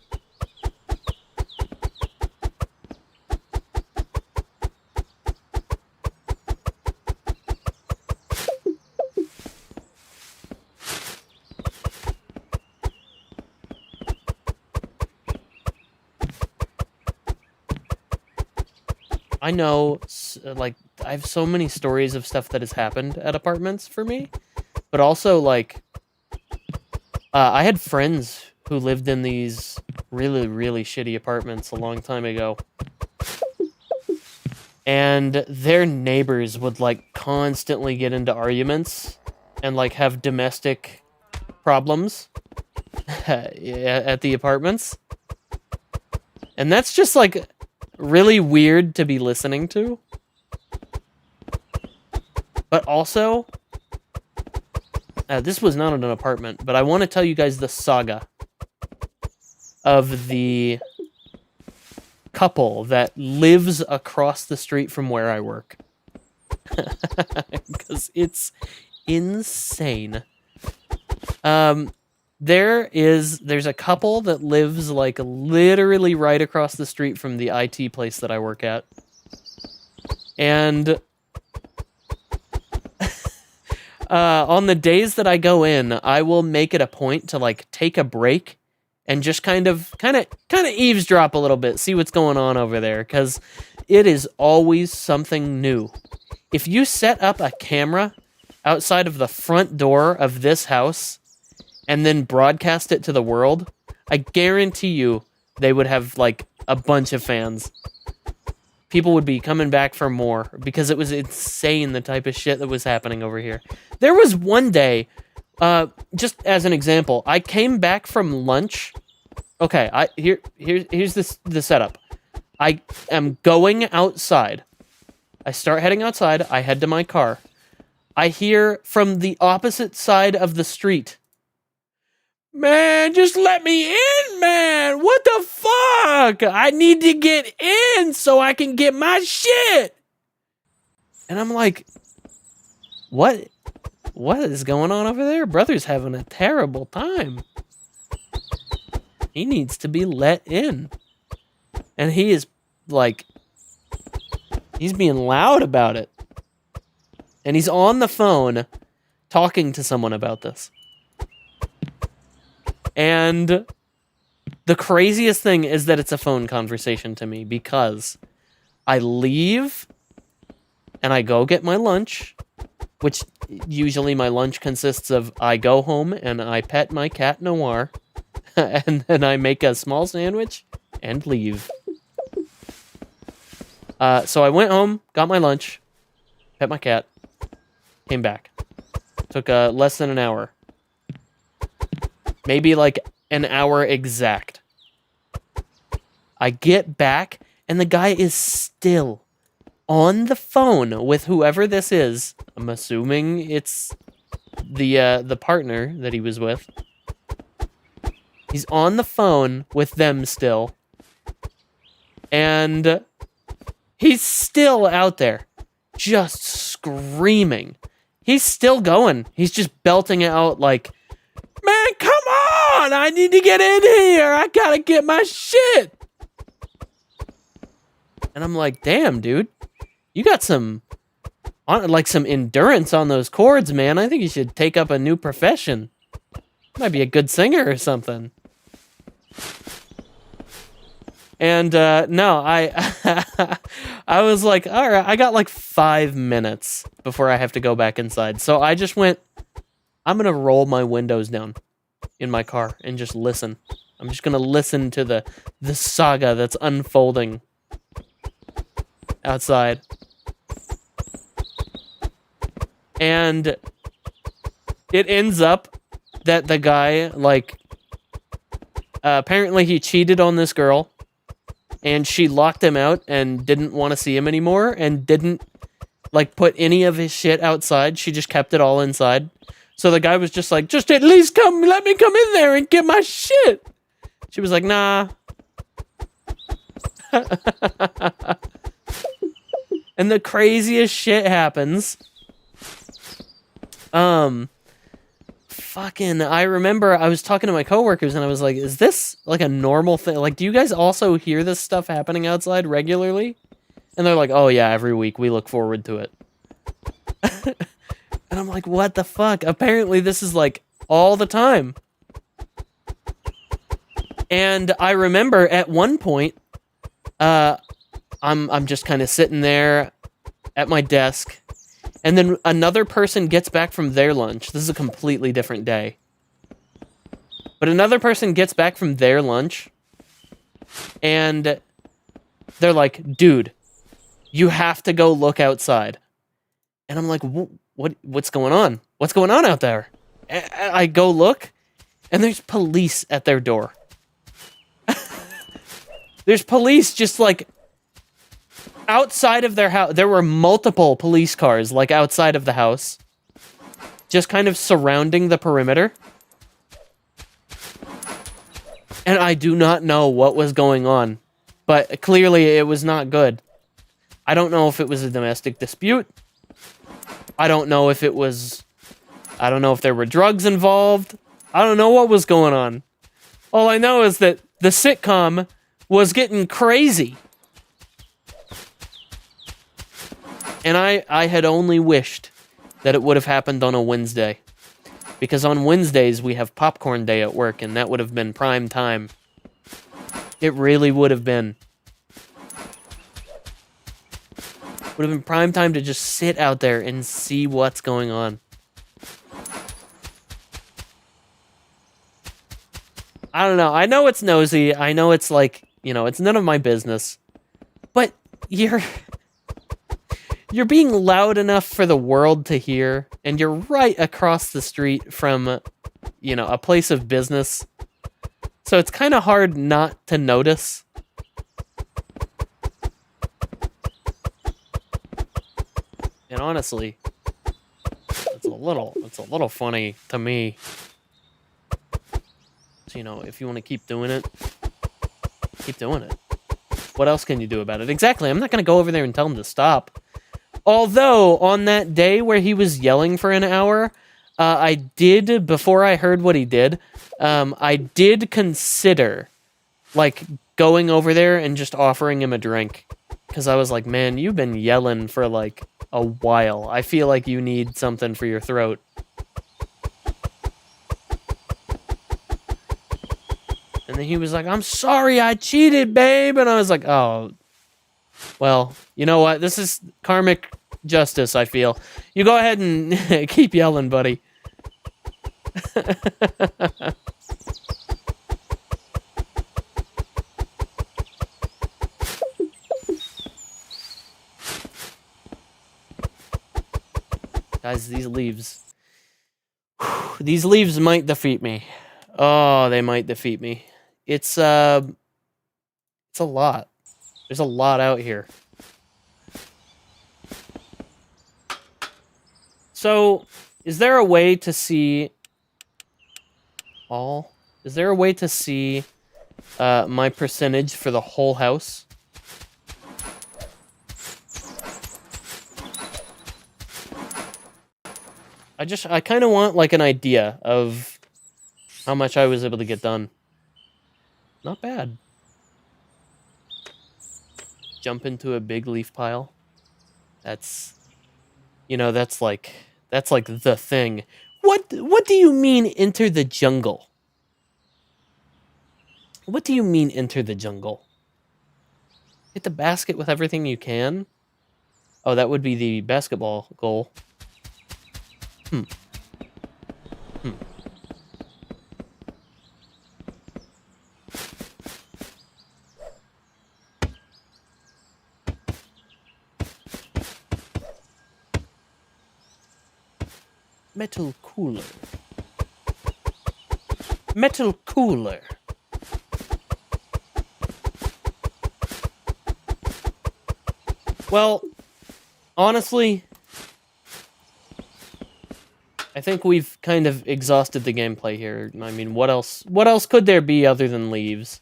I know, like, I have so many stories of stuff that has happened at apartments for me, but also, like, I had friends who lived in these really, really shitty apartments a long time ago, and their neighbors would, like, constantly get into arguments and, like, have domestic problems at the apartments, and that's just, like, really weird to be listening to. But also, this was not in an apartment, but I want to tell you guys the saga of the couple that lives across the street from where I work. Because it's insane. There's a couple that lives like literally right across the street from the IT place that I work at. And on the days that I go in, I will make it a point to like take a break and just kind of eavesdrop a little bit, see what's going on over there, because it is always something new. If you set up a camera outside of the front door of this house and then broadcast it to the world, I guarantee you they would have like a bunch of fans. People would be coming back for more because it was insane the type of shit that was happening over here. There was one day, just as an example, I came back from lunch. Okay, here's the setup. I am going outside. I start heading outside. I head to my car. I hear from the opposite side of the street, "Man, just let me in, man. What the fuck? I need to get in so I can get my shit." And I'm like, what is going on over there? Brother's having a terrible time. He needs to be let in. And he is like, he's being loud about it. And he's on the phone talking to someone about this. And the craziest thing is that it's a phone conversation to me because I leave and I go get my lunch, which usually my lunch consists of I go home and I pet my cat Noir, and then I make a small sandwich and leave. So I went home, got my lunch, pet my cat, came back. Took less than an hour. Maybe like an hour exact. I get back, and the guy is still on the phone with whoever this is. I'm assuming it's the partner that he was with. He's on the phone with them still. And he's still out there, just screaming. He's still going. He's just belting it out like, "Man, come on! I need to get in here! I gotta get my shit! And I'm like, damn, dude. You got some endurance on those chords, man. I think you should take up a new profession. Might be a good singer or something. And no, I was like, all right, I got like 5 minutes before I have to go back inside. So I just went, I'm going to roll my windows down in my car and just listen. I'm just going to listen to the saga that's unfolding outside. And it ends up that the guy, like, apparently he cheated on this girl. And she locked him out and didn't want to see him anymore and didn't, like, put any of his shit outside. She just kept it all inside. So the guy was just like, just at least let me come in there and get my shit. She was like, nah. And the craziest shit happens. I remember I was talking to my coworkers and I was like, is this like a normal thing? Like, do you guys also hear this stuff happening outside regularly? And they're like, oh yeah, every week we look forward to it. And I'm like, what the fuck? Apparently this is like all the time. And I remember at one point, I'm just kind of sitting there at my desk. And then another person gets back from their lunch. This is a completely different day. But another person gets back from their lunch. And they're like, dude, you have to go look outside. And I'm like, what's going on? What's going on out there? I go look, and there's police at their door. There's police just like outside of their house. There were multiple police cars like outside of the house, just kind of surrounding the perimeter. And I do not know what was going on, but clearly it was not good. I don't know if it was a domestic dispute. I don't know if there were drugs involved. I don't know what was going on. All I know is that the sitcom was getting crazy. And I had only wished that it would have happened on a Wednesday. Because on Wednesdays, we have popcorn day at work, and that would have been prime time. It really would have been. Would have been prime time to just sit out there and see what's going on. I don't know. I know it's nosy. I know it's like, it's none of my business. But you're being loud enough for the world to hear, and you're right across the street from, a place of business. So it's kind of hard not to notice. And honestly, it's a little funny to me. So, if you want to keep doing it, keep doing it. What else can you do about it? Exactly. I'm not going to go over there and tell him to stop. Although, on that day where he was yelling for an hour, I did, before I heard what he did, I did consider, like, going over there and just offering him a drink. Because I was like, man, you've been yelling for, like, a while. I feel like you need something for your throat. And then he was like, I'm sorry, I cheated, babe. And I was like, oh, well, you know what? This is karmic justice, I feel. You go ahead and keep yelling, buddy. Guys, these leaves. These leaves might defeat me. Oh, they might defeat me. It's a lot. There's a lot out here. So, is there a way to see all? Is there a way to see my percentage for the whole house? I kind of want like an idea of how much I was able to get done. Not bad. Jump into a big leaf pile. That's, that's like the thing. What do you mean enter the jungle? What do you mean enter the jungle? Hit the basket with everything you can? Oh, that would be the basketball goal. Hmm. Metal cooler. Metal cooler. Well, honestly, I think we've kind of exhausted the gameplay here. I mean, what else could there be other than leaves?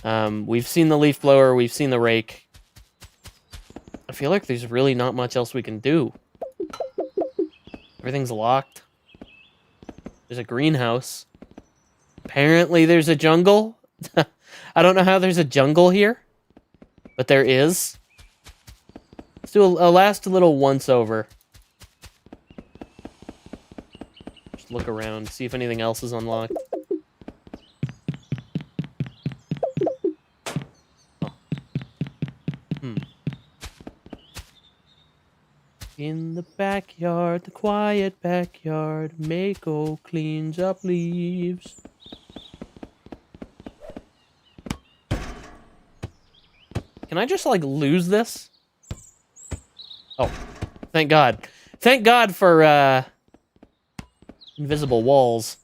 We've seen the leaf blower, we've seen the rake. I feel like there's really not much else we can do. Everything's locked. There's a greenhouse. Apparently there's a jungle. I don't know how there's a jungle here, but there is. Let's do a last little once-over. Just look around, see if anything else is unlocked. Oh. In the backyard, the quiet backyard, Meikou cleans up leaves. Can I just, like, lose this? Oh, thank God. Thank God for, invisible walls.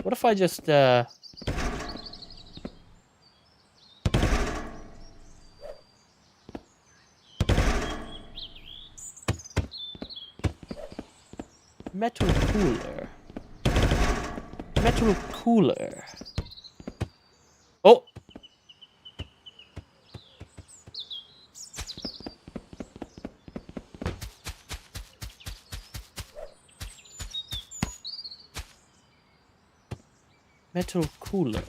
What if I just, metal cooler. Metal cooler. Oh! Metal cooler.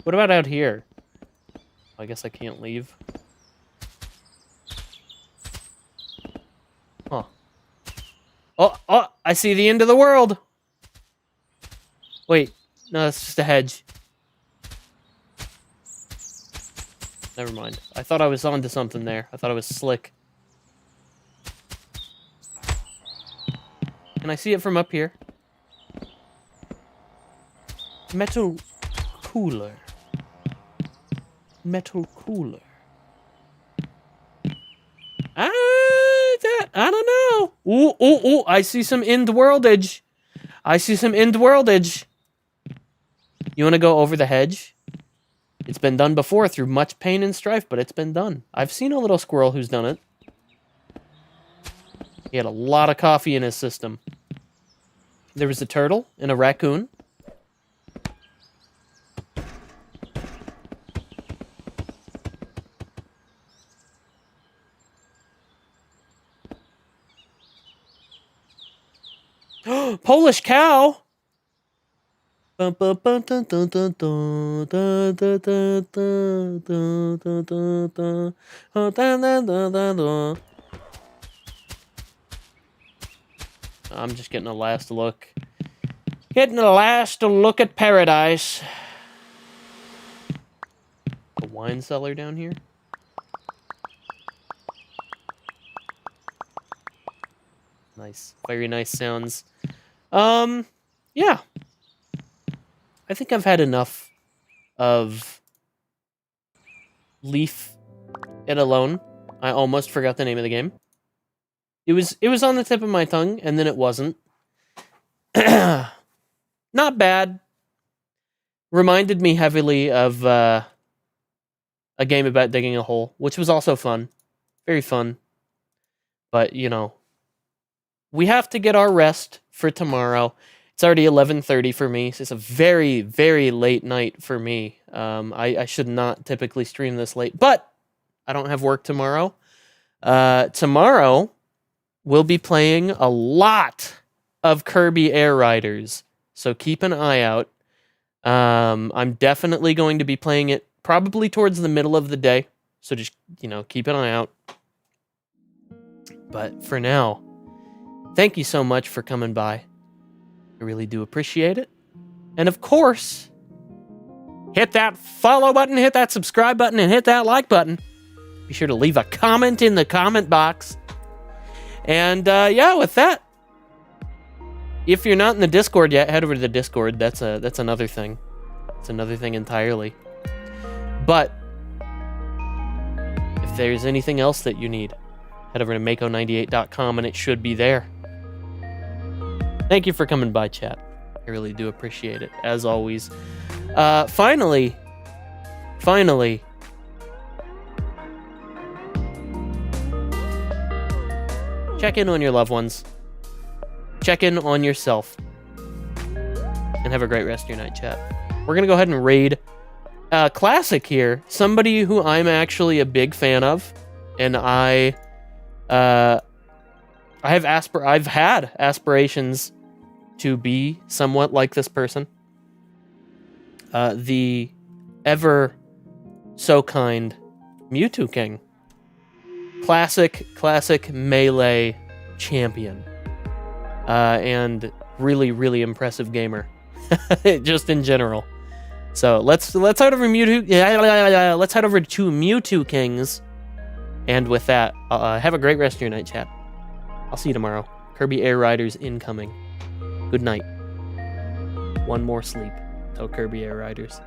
What about out here? I guess I can't leave. Huh. Oh, I see the end of the world! Wait, no, that's just a hedge. Never mind. I thought I was onto something there. I thought I was slick. Can I see it from up here? Metal cooler. Metal cooler. I don't know. Ooh, I see some end worldage. I see some end worldage. You want to go over the hedge? It's been done before through much pain and strife, but it's been done. I've seen a little squirrel who's done it. He had a lot of coffee in his system. There was a turtle and a raccoon. Polish cow! I'm just getting a last look. Getting a last look at paradise. A wine cellar down here? Nice. Very nice sounds. Yeah. I think I've had enough of Leaf It Alone. I almost forgot the name of the game. It was on the tip of my tongue, and then it wasn't. Not bad. Reminded me heavily of a game about digging a hole, which was also fun. Very fun. But, we have to get our rest for tomorrow. It's already 11:30 for me, so it's a very, very late night for me. I should not typically stream this late, but I don't have work tomorrow. Tomorrow, we'll be playing a lot of Kirby Air Riders, so keep an eye out. I'm definitely going to be playing it probably towards the middle of the day, so just, keep an eye out. But for now, thank you so much for coming by. I really do appreciate it. And of course, hit that follow button, hit that subscribe button, and hit that like button. Be sure to leave a comment in the comment box. And with that, if you're not in the Discord yet, head over to the Discord. That's another thing. It's another thing entirely. But if there's anything else that you need, head over to Meikou98.com and it should be there. Thank you for coming by, chat. I really do appreciate it, as always. Finally, check in on your loved ones. Check in on yourself. And have a great rest of your night, chat. We're going to go ahead and raid Classic here. Somebody who I'm actually a big fan of. And I've had aspirations to be somewhat like this person. The ever so kind Mewtwo King. Classic melee champion. And really, really impressive gamer. Just in general. So let's head over Mewtwo. Let's head over to Mewtwo Kings. And with that, have a great rest of your night, chat. I'll see you tomorrow. Kirby Air Riders incoming. Good night. One more sleep. Tell Kirby Air Riders.